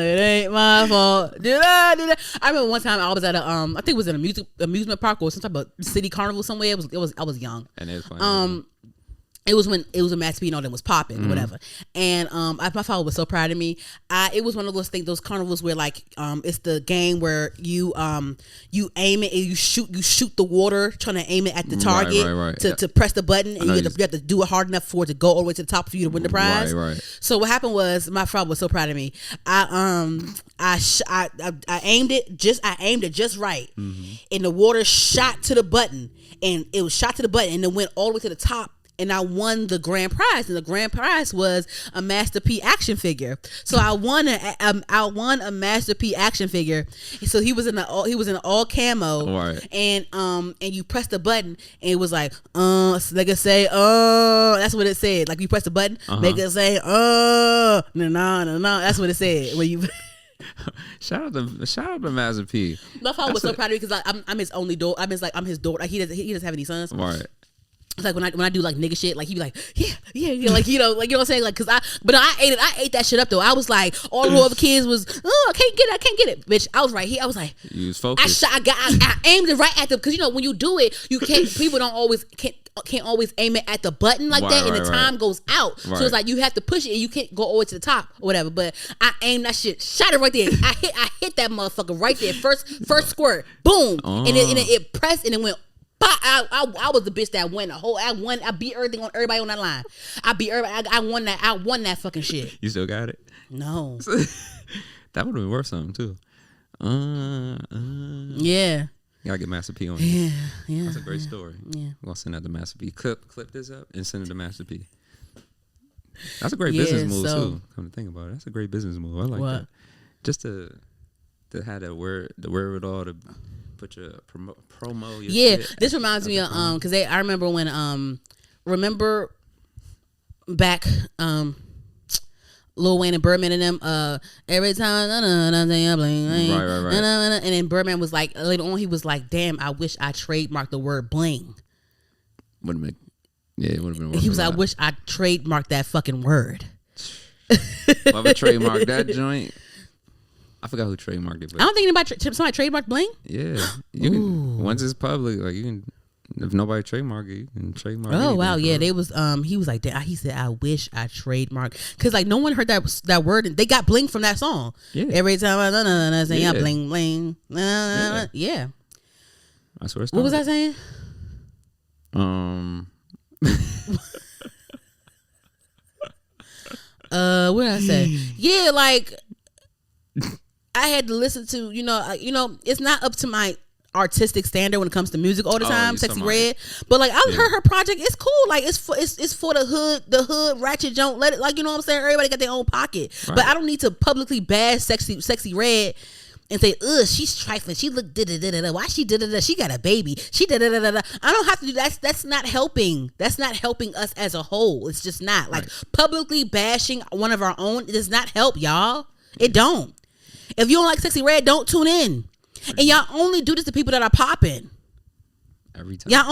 it ain't my fault. Did I do that? I remember one time I was at a I think it was in a amusement park or some type of city carnival somewhere. I was young. And it was funny. It was when it was a Master P and all that was popping, whatever. And my father was so proud of me. It was one of those things, those carnivals where like it's the game where you aim it and you shoot the water, trying to aim it at the target right. To press the button, and you have to do it hard enough for it to go all the way to the top for you to win the prize. Right. So what happened was my father was so proud of me. I aimed it just right, and the water shot to the button, and it was shot to the button, and it went all the way to the top. And I won the grand prize, and the grand prize was a Master P action figure. So I won a Master P action figure. So he was in all camo, right. And you press the button, and it was like so they could say that's what it said. Like you press the button, they could say no. That's what it said when you. Shout out to Master P. My father was so proud of me because I'm his only daughter. I'm his daughter. He doesn't have any sons. Right. It's like when I do like nigga shit, like he be like, yeah, like you know what I'm saying, like I ate that shit up though. I was like, all the other kids was, I can't get it, bitch. I was right here. I was like, you was focused. I aimed it right at them because you know when you do it, you can't. People don't always can't always aim it at the button like that, and the time goes out. So it's like you have to push it, and you can't go all the way to the top or whatever. But I aimed that shit, shot it right there. I hit that motherfucker right there, first squirt, boom, and it pressed and it went. I was the bitch that won I beat everything on everybody on that line. I beat everybody. I won that fucking shit. You still got it? No. That would have been worth something too. Yeah. You gotta get Master P on you. Yeah. That's a great story. Yeah. We'll send that to Master P. Clip this up and send it to Master P. That's a great business move too. Come to think about it, that's a great business move. I like that. Just to have the wherewithal to put your promo. Your shit. This reminds me of because I remember when remember back Lil Wayne and Birdman and them every time right. And then Birdman was like later on he was like, damn, I wish I trademarked the word bling. Would have been it would have been. He was like, I wish I trademarked that fucking word. If I trademark that joint. I forgot who trademarked it. But I don't think anybody somebody trademarked bling. Yeah, you can. Once it's public, like you can. If nobody trademark it, you can trademark. Oh wow, yeah, they was. He was like, he said, I wish I trademarked, because like no one heard that word, and they got bling from that song. Yeah. Every time I say yeah, bling bling. Yeah. I swear. What was I saying? What did I say? Yeah, like I had to listen to, it's not up to my artistic standard when it comes to music all the time. Sexyy Red, but like I heard her project. It's cool. Like it's for the hood ratchet. Don't let it, like, you know what I'm saying. Everybody got their own pocket, right. But I don't need to publicly bash Sexyy Red and say, ugh, she's trifling. She look da-da-da-da-da. Why she da-da-da? She got a baby. She da-da-da-da-da. I don't have to do that. That's not helping. That's not helping us as a whole. It's just not. Like, publicly bashing one of our own, it does not help, y'all. It don't. If you don't like Sexyy Red, don't tune in. And y'all only do this to people that are popping. Every time. Y'all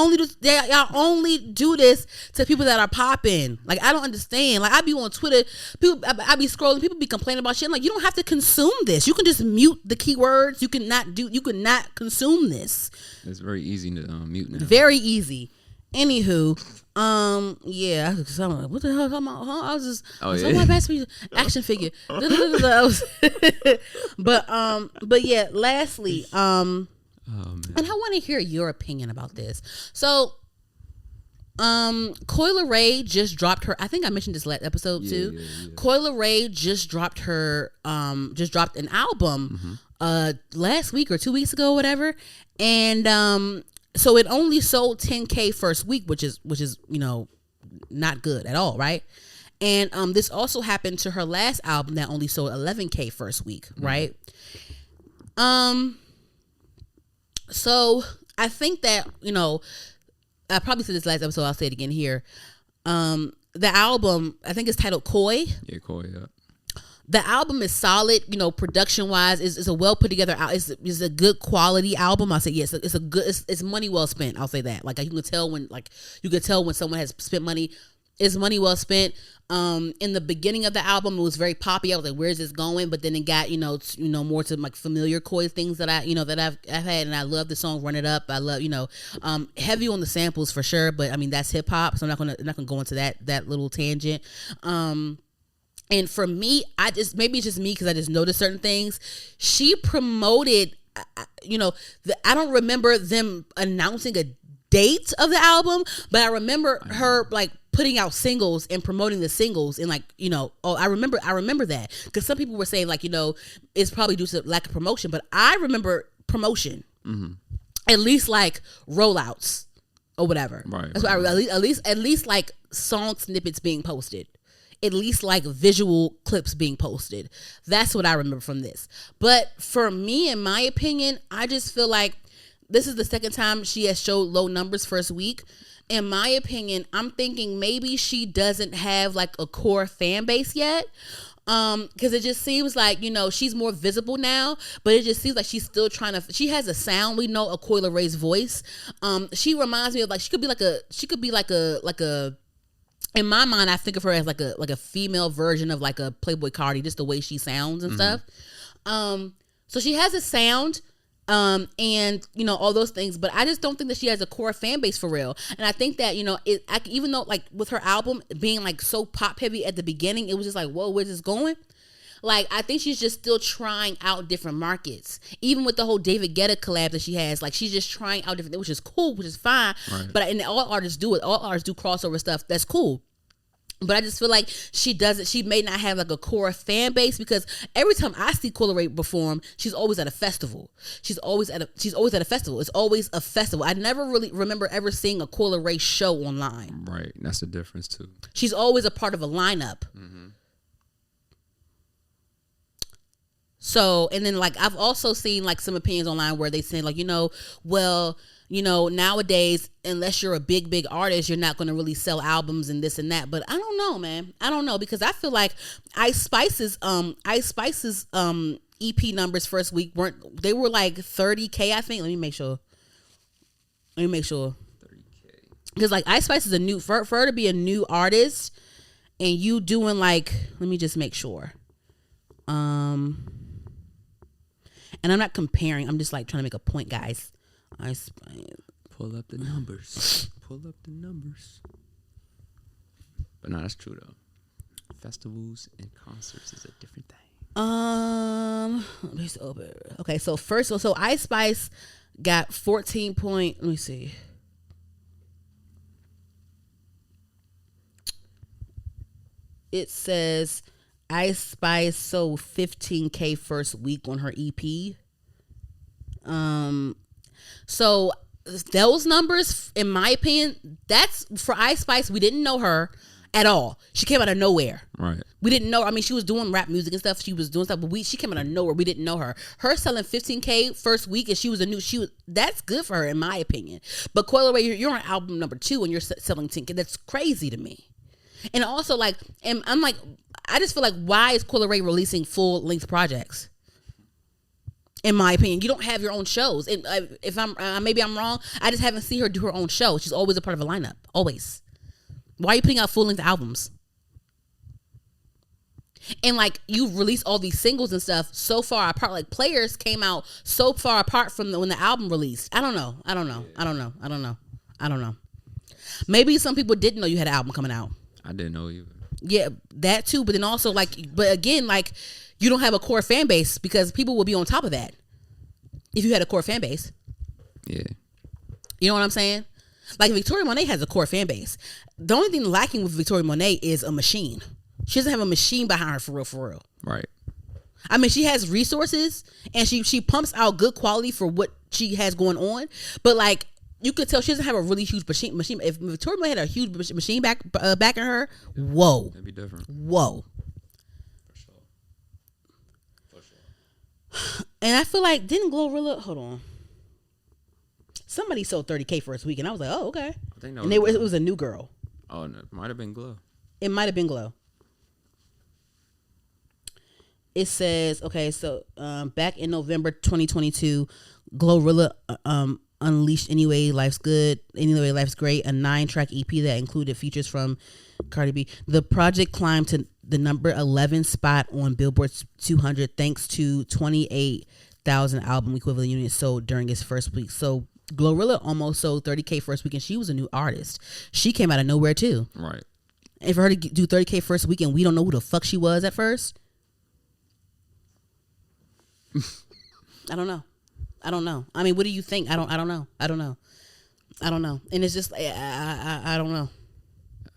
only do this to people that are popping. Like, I don't understand. Like, I be on Twitter, I be scrolling, people be complaining about shit. I'm like, you don't have to consume this. You can just mute the keywords. You can not consume this. It's very easy to mute now. Very easy. Anywho, yeah. So I'm like, what the hell? I was just, my best action figure. But yeah. Lastly, and I want to hear your opinion about this. So, Coi Leray just dropped her. I think I mentioned this last episode too. Yeah. Coi Leray just dropped her. Just dropped an album. Last week or 2 weeks ago, whatever, and so it only sold 10K first week, which is not good at all, right? And this also happened to her last album that only sold 11K first week, right? So I think that, I probably said this last episode, I'll say it again here. The album, I think it's titled Coi. Yeah, Coi, yeah. The album is solid, production wise. It's a well put together. It's a good quality album. I'll say yes. It's money well spent. I'll say that. Like, you can tell when someone has spent money. It's money well spent. In the beginning of the album, it was very poppy. I was like, "Where's this going?" But then it got more to like familiar Coi things that I've had, and I love the song "Run It Up." I love heavy on the samples for sure. But I mean, that's hip hop, so I'm not gonna go into that little tangent. And for me, maybe it's just me because I just noticed certain things. She promoted, I don't remember them announcing a date of the album, but I remember her like putting out singles and promoting the singles and I remember that because some people were saying like, it's probably due to lack of promotion, but I remember promotion, at least like rollouts or whatever. Right. That's at least like song snippets being posted. At least like visual clips being posted. That's what I remember from this. But for me, in my opinion, I just feel like this is the second time she has showed low numbers first week. In my opinion, I'm thinking maybe she doesn't have like a core fan base yet. Because it just seems like, she's more visible now, but it just seems like she's still she has a sound. We know a Coi Leray's voice. She reminds me of like, she could be like a in my mind, I think of her as like a female version of like a Playboy Cardi, just the way she sounds and stuff. So she has a sound, and all those things, but I just don't think that she has a core fan base for real. And I think that even though like with her album being like so pop heavy at the beginning, it was just like, whoa, where's this going? Like, I think she's just still trying out different markets. Even with the whole David Guetta collab that she has, like, she's just trying out different things, which is cool, which is fine. Right. But all artists do it. All artists do crossover stuff. That's cool. But I just feel like she may not have like a core fan base, because every time I see Coi Leray perform, she's always at a festival. She's always at a festival. It's always a festival. I never really remember ever seeing a Coi Leray show online. Right. That's the difference too. She's always a part of a lineup. Mm-hmm. So, and then like I've also seen like some opinions online where they say like, nowadays, unless you're a big artist, you're not going to really sell albums and this and that. But I don't know, man. I don't know, because I feel like Ice Spice's EP numbers first week were like 30K, I think. Let me make sure. 30K. Because like Ice Spice is for her to be a new artist, and you doing like, let me just make sure. And I'm not comparing. I'm just like trying to make a point, guys. Ice Spice. Pull up the numbers. But no, that's true though. Festivals and concerts is a different thing. Let me see. Okay, so first, so Ice Spice got 14 point. Let me see. It says Ice Spice sold 15K first week on her EP. So those numbers, in my opinion, that's for Ice Spice. We didn't know her at all. She came out of nowhere. Right. We didn't know. I mean, she was doing rap music and stuff. She was doing stuff, but she came out of nowhere. We didn't know her. Her selling 15K first week, and that's good for her, in my opinion. But Coi Leray, you're on album number 2, and you're selling 10K. That's crazy to me. And also, like, and I'm like, I just feel like, why is Coi Leray releasing full length projects? In my opinion, you don't have your own shows. And if maybe I'm wrong, I just haven't seen her do her own show. She's always a part of a lineup, always. Why are you putting out full length albums? And like, you've released all these singles and stuff so far apart. Like, Players came out so far apart from when the album released. I don't know. Maybe some people didn't know you had an album coming out. I didn't know either. Yeah, that too. But then also, like, but again, like, you don't have a core fan base because people will be on top of that if you had a core fan base. Yeah. You know what I'm saying? Like, Victoria Monet has a core fan base. The only thing lacking with Victoria Monet is a machine. She doesn't have a machine behind her for real. Right. I mean, she has resources and she pumps out good quality for what she has going on. But like, you could tell she doesn't have a really huge machine. If Victoria Monet had a huge machine backing her, whoa. That'd be different. Whoa. For sure. And I feel like, didn't Glorilla, hold on. Somebody sold 30K first week, and I was like, oh, okay. I think it was a new girl. Oh, no, it might have been Glow. It might have been Glow. It says, okay, so back in November 2022, Glorilla unleashed Anyway Life's Good, Anyway Life's Great, a 9-track EP that included features from Cardi B. The project climbed to the number 11 spot on Billboard's 200 thanks to 28,000 album equivalent units sold during its first week. So Glorilla almost sold 30K first week, and she was a new artist. She came out of nowhere too. Right. And for her to do 30K first week and we don't know who the fuck she was at first, I don't know. I mean, what do you think? I don't know. And it's just, I don't know.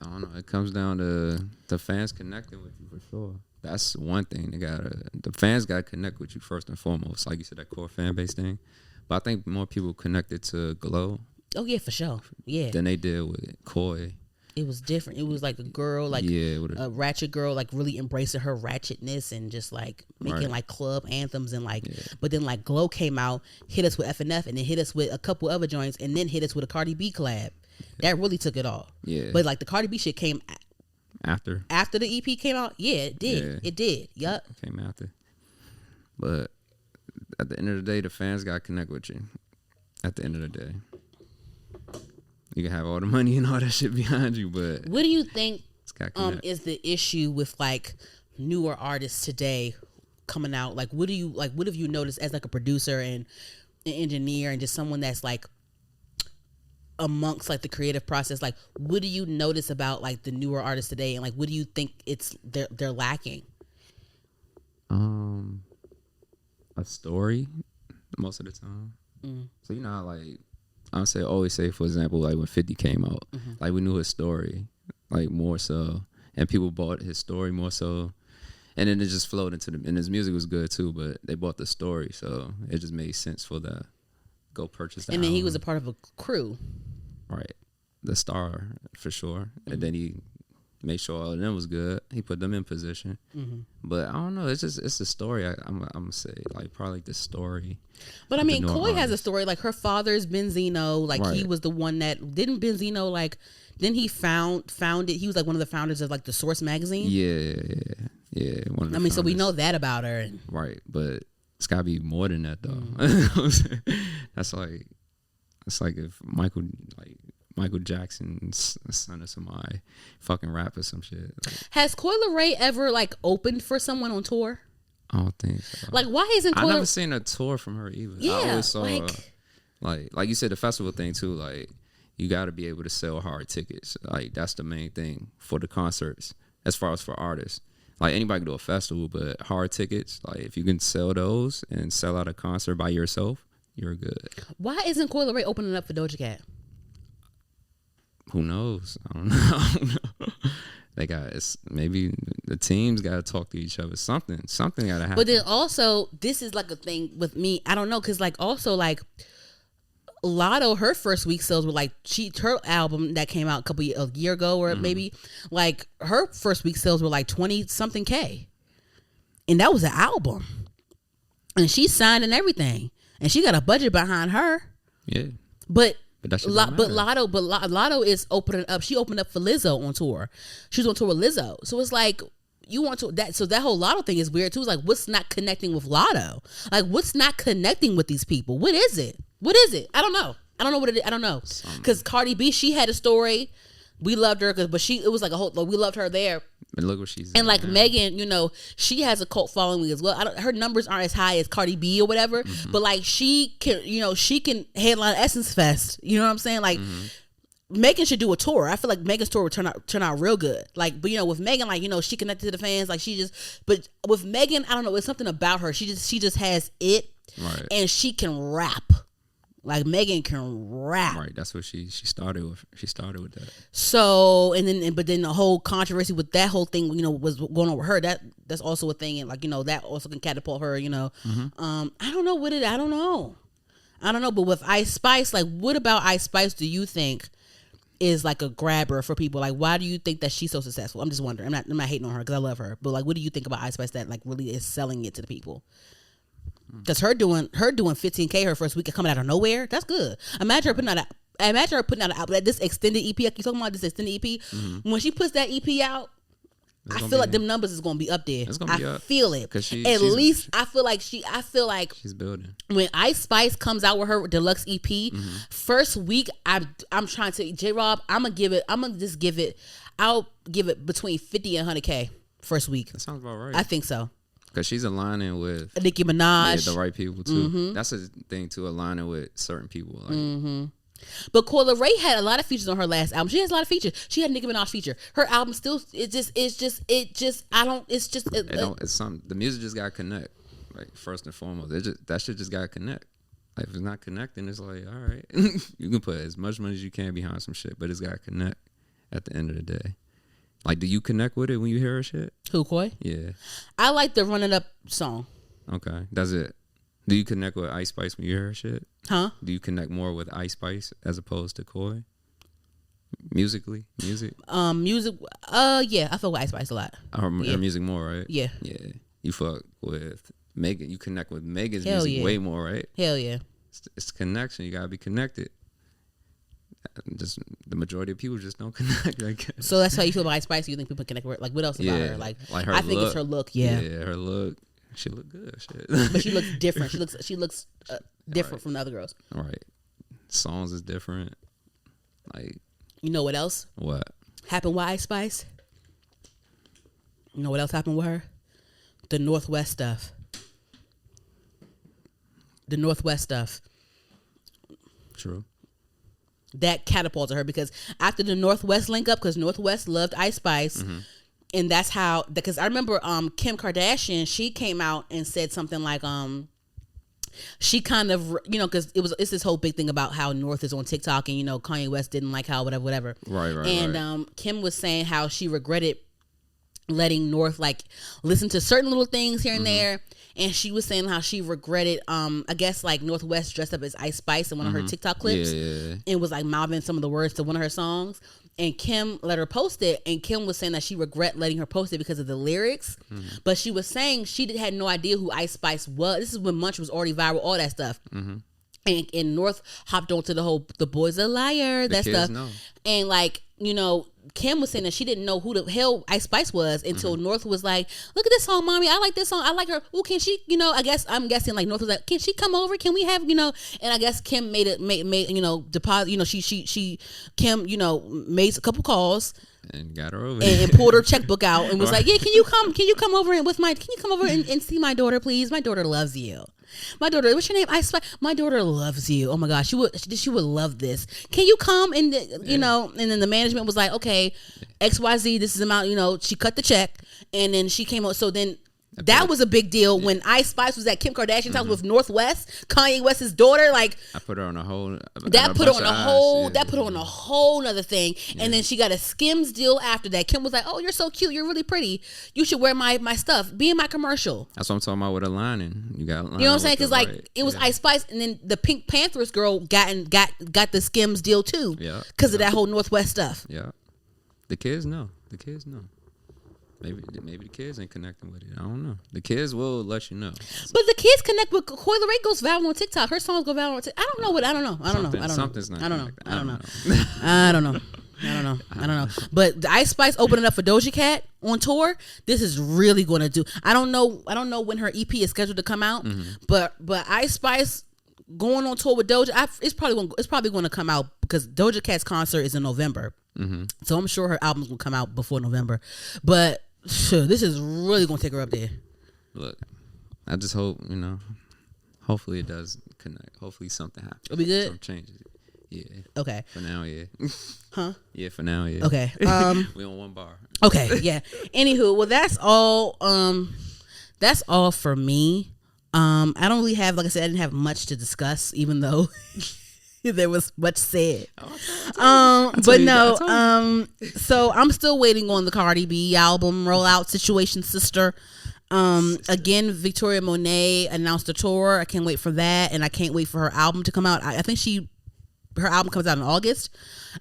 I don't know. It comes down to the fans connecting with you for sure. That's one thing. The fans gotta connect with you first and foremost. Like you said, that core fan base thing. But I think more people connected to Glow. Oh yeah, for sure. Yeah. Than they did with Coi. It was different. It was like a girl, like a ratchet girl, like really embracing her ratchetness and just like making like club anthems and like. Yeah. But then like Glow came out, hit us with FNF, and then hit us with a couple other joints, and then hit us with a Cardi B collab. That really took it all. Yeah. But like the Cardi B shit came after the EP came out. Yeah, it did. Yeah. It did. Yup. It came after. But at the end of the day, the fans gotta connect with you. At the end of the day. You can have all the money and all that shit behind you, but what do you think is the issue with like newer artists today coming out? Like, what have you noticed as like a producer and an engineer and just someone that's like amongst like the creative process? Like, what do you notice about like the newer artists today, and like what do you think they're lacking? A story most of the time. So you know how like always say, for example, like when 50 came out, like we knew his story, like more so, and people bought his story more so, and then it just flowed into and his music was good too, but they bought the story, so it just made sense for the go purchase that. And then he was a part of a crew, right? The star for sure, and then he made sure all of them was good. He put them in position, but I don't know. It's a story. I'm gonna say like probably the story. But I mean, Coi has a story. Like her father's Benzino. Like he was the one that didn't Benzino. Like then he founded. He was like one of the founders of like the Source magazine. Yeah. One of the founders. So we know that about her. Right, but it's gotta be more than that though. That's like if Michael Jackson's son of somebody fucking rap or some shit. Has Coi Leray ever like opened for someone on tour? I don't think so. Like, why isn't I Coi never seen a tour from her either. Yeah, I always saw like you said, the festival thing too. Like, you got to be able to sell hard tickets. Like, that's the main thing for the concerts, as far as for artists. Like, anybody can do a festival, but hard tickets, like, if you can sell those and sell out a concert by yourself, you're good. Why isn't Coi Leray opening up for Doja Cat? Who knows? I don't know. They got, maybe the teams got to talk to each other. Something got to happen. But then also, this is like a thing with me. I don't know, because like also like Lotto, her first week sales were like her album that came out a year ago, or maybe like her first week sales were like 20 something K, and that was an album, and she signed and everything, and she got a budget behind her. Yeah, but that's Lotto is opening up. She opened up for Lizzo on tour. She was on tour with Lizzo, so it's like you want to that. So that whole Lotto thing is weird too. It's like, what's not connecting with Lotto? Like, what's not connecting with these people? What is it? What is it? I don't know. I don't know what it is. I don't know. Because Cardi B, she had a story. We loved her, but it was like a whole. Like, we loved her there. But look what she's. And like Megan, you know, she has a cult following as well. Her numbers aren't as high as Cardi B or whatever, but like she can headline Essence Fest. You know what I'm saying? Like. Megan should do a tour. I feel like Megan's tour would turn out real good. Like, but you know, with Megan, like, you know, she connected to the fans. Like, but with Megan, I don't know. It's something about her. She just has it, right? And she can rap. Like, Megan can rap. Right. That's what she started with. She started with that. So, but then the whole controversy with that whole thing, you know, was going on with her. That's also a thing, and like, you know, that also can catapult her. You know, I don't know what it. I don't know. But with Ice Spice, like, what about Ice Spice do you think is like a grabber for people? Like, why do you think that she's so successful? I'm just wondering. I'm not hating on her because I love her, but like, what do you think about Ice Spice that like really is selling it to the people? Because her doing 15K her first week coming out of nowhere, that's good. Imagine her putting out an album, this extended EP. Like you talking about this extended EP. When she puts that EP out, I feel like them numbers is gonna be up there. I feel it. At least I feel like she's building. When Ice Spice comes out with her deluxe EP, first week I'm trying to J-Rob, I'll give it between 50 and 100K first week. That sounds about right. I think so. Because she's aligning with Nicki Minaj, the right people too. That's a thing too, aligning with certain people. Like, But Coi Leray had a lot of features on her last album. She has a lot of features. She had a Nicki Minaj feature. Her album still, it's something. The music just gotta connect. Like, first and foremost, that shit just gotta connect. Like, if it's not connecting, it's like, all right, you can put as much money as you can behind some shit, but it's gotta connect at the end of the day. Like, do you connect with it when you hear her shit? Who, Coi? Yeah. I like the Run It Up song. Okay, that's it. Do you connect with Ice Spice when you hear her shit? Huh? Do you connect more with Ice Spice as opposed to Coi? Music. Yeah, I fuck with Ice Spice a lot. Her music more, right? Yeah. Yeah. You fuck with Megan. You connect with Megan's music way more, right? Hell yeah. It's connection. You gotta be connected. Just the majority of people just don't connect, I guess. So that's how you feel about Ice Spice? You think people connect with her? Like, what else about her? Like her I think it's her look. Yeah, her look. She look good. Shit. But she looks different. She looks different from the other girls. All right. Songs is different. Like, you know what else? What happened with Ice Spice? You know what else happened with her? The Northwest stuff. True. That catapulted her because after the Northwest link up, because Northwest loved Ice Spice, and that's how. Because I remember Kim Kardashian, she came out and said something like she kind of, you know, because it's this whole big thing about how North is on TikTok and, you know, Kanye West didn't like how whatever. Right. And Kim was saying how she regretted letting North like listen to certain little things here and there. And she was saying how she regretted, I guess, like Northwest dressed up as Ice Spice in one of her TikTok clips. Yeah. And was like mouthing some of the words to one of her songs. And Kim let her post it. And Kim was saying that she regret letting her post it because of the lyrics. But she was saying she had no idea who Ice Spice was. This is when Munch was already viral, all that stuff. And North hopped onto the boy's a liar, that stuff. Know. And like, you know, Kim was saying that she didn't know who the hell Ice Spice was until North was like, look at this song, mommy. I like this song. I like her. Ooh, can she, you know, I'm guessing like North was like, can she come over? Can we have, you know, and I guess Kim made, you know, deposit, you know, Kim, you know, made a couple calls. And got her over and pulled her checkbook out and was like, yeah, can you come over and see my daughter, please? My daughter loves you. My daughter, what's your name? I Spice. My daughter loves you. Oh my gosh, she would love this. Can you come? And you know, and then the management was like, okay, XYZ, this is amount. You know, she cut the check, and then she came out. So then that was a big deal when Ice Spice was at Kim Kardashian's house with Northwest, Kanye West's daughter. Like, I put her on a whole. That put her on a whole nother thing. Yeah. And then she got a Skims deal after that. Kim was like, "Oh, you're so cute. You're really pretty. You should wear my stuff. Be in my commercial." That's what I'm talking about with a lining. You got. You know what I'm saying? Because like it was Ice Spice, and then the Pink Panthers girl got the Skims deal too. Yeah. Because of that whole Northwest stuff. Yeah. The kids know. Maybe the kids ain't connecting with it. I don't know. The kids will let you know. But the kids connect with Coi Leray goes viral on TikTok. Her songs go viral on TikTok. I don't know. Something's not. I don't know. But the Ice Spice opening up for Doja Cat on tour. This is really going to do. I don't know when her EP is scheduled to come out. But Ice Spice going on tour with Doja, it's probably going to come out because Doja Cat's concert is in November. So I'm sure her album's will come out before November. But sure, this is really gonna take her up there. Look, I just hope, you know, hopefully it does connect. Hopefully something happens. It'll be good. Some changes. Yeah. Okay. For now, yeah. Huh? Yeah, for now, yeah. Okay. We on one bar. Okay, yeah. Anywho, well that's all for me. I don't really have, like I said, I didn't have much to discuss, even though there was much said. But no, so I'm still waiting on the Cardi B album rollout situation, sister. Again, Victoria Monet announced a tour. I can't wait for that, and I can't wait for her album to come out. I think her album comes out in August,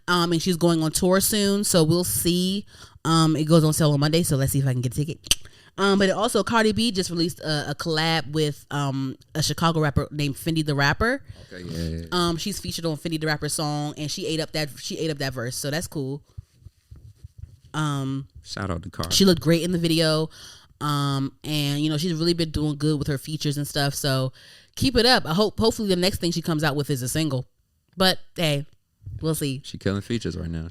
and she's going on tour soon, so we'll see. It goes on sale on Monday, so let's see if I can get a ticket. But also Cardi B just released a collab with a Chicago rapper named Fendi the Rapper. Okay, yeah. She's featured on Fendi the Rapper's song, and she ate up that verse, so that's cool. Shout out to Cardi. She looked great in the video, and you know she's really been doing good with her features and stuff. So keep it up. Hopefully the next thing she comes out with is a single. But hey, we'll see. She killing features right now.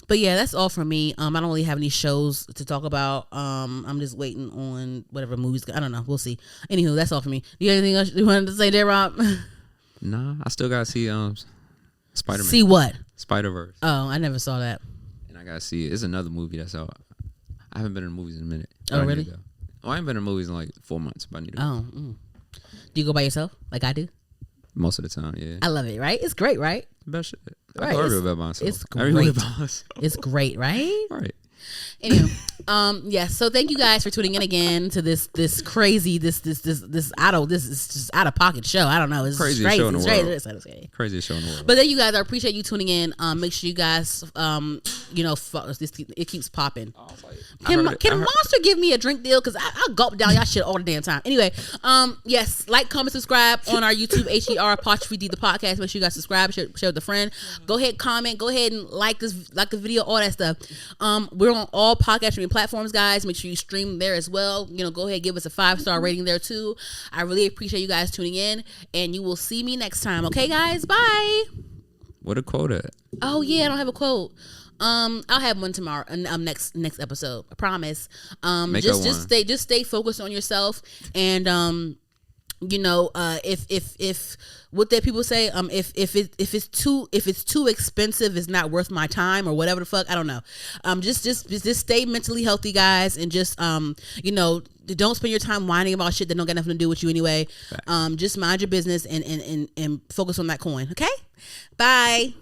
But yeah, that's all from me. I don't really have any shows to talk about. I'm just waiting on whatever movies. I don't know. We'll see. Anywho, that's all for me. Do you have anything else you wanted to say there, Rob? Nah, I still gotta see Spider-Man. See what? Spider-Verse. Oh, I never saw that. And I gotta see it. It's another movie that's out. I haven't been in movies in a minute. Oh, really? I ain't been in movies in like 4 months, but I need to go. Oh. Do you go by yourself like I do? Most of the time, yeah. I love it, right? It's great, right? Best shit. Right. I go everywhere by myself. It's great. It's great, right? All right. Anyway, yes. So thank you guys for tuning in again to this crazy, this is just out of pocket show. I don't know. It's craziest crazy. show in the world. Craziest show in the world. But thank you guys. I appreciate you tuning in. Make sure you guys, it keeps popping. Can Monster give me a drink deal? Because I'll gulp down y'all shit all the damn time. Anyway, yes, like, comment, subscribe on our YouTube, HER_D the podcast. Make sure you guys subscribe, share with a friend. Go ahead, comment. Go ahead and like the video, all that stuff. We're on all podcast streaming platforms, guys. Make sure you stream there as well. You know, go ahead, give us a 5-star rating there too. I really appreciate you guys tuning in, and you will see me next time. Okay, guys, bye. What a quote at? Oh yeah, I don't have a quote. I'll have one tomorrow. Next episode, I promise. Just stay focused on yourself, and if what that people say, if it's too expensive, it's not worth my time, or whatever the fuck. I don't know. Just stay mentally healthy, guys, and just don't spend your time whining about shit that don't got nothing to do with you anyway. Just mind your business and focus on that coin. Okay, bye.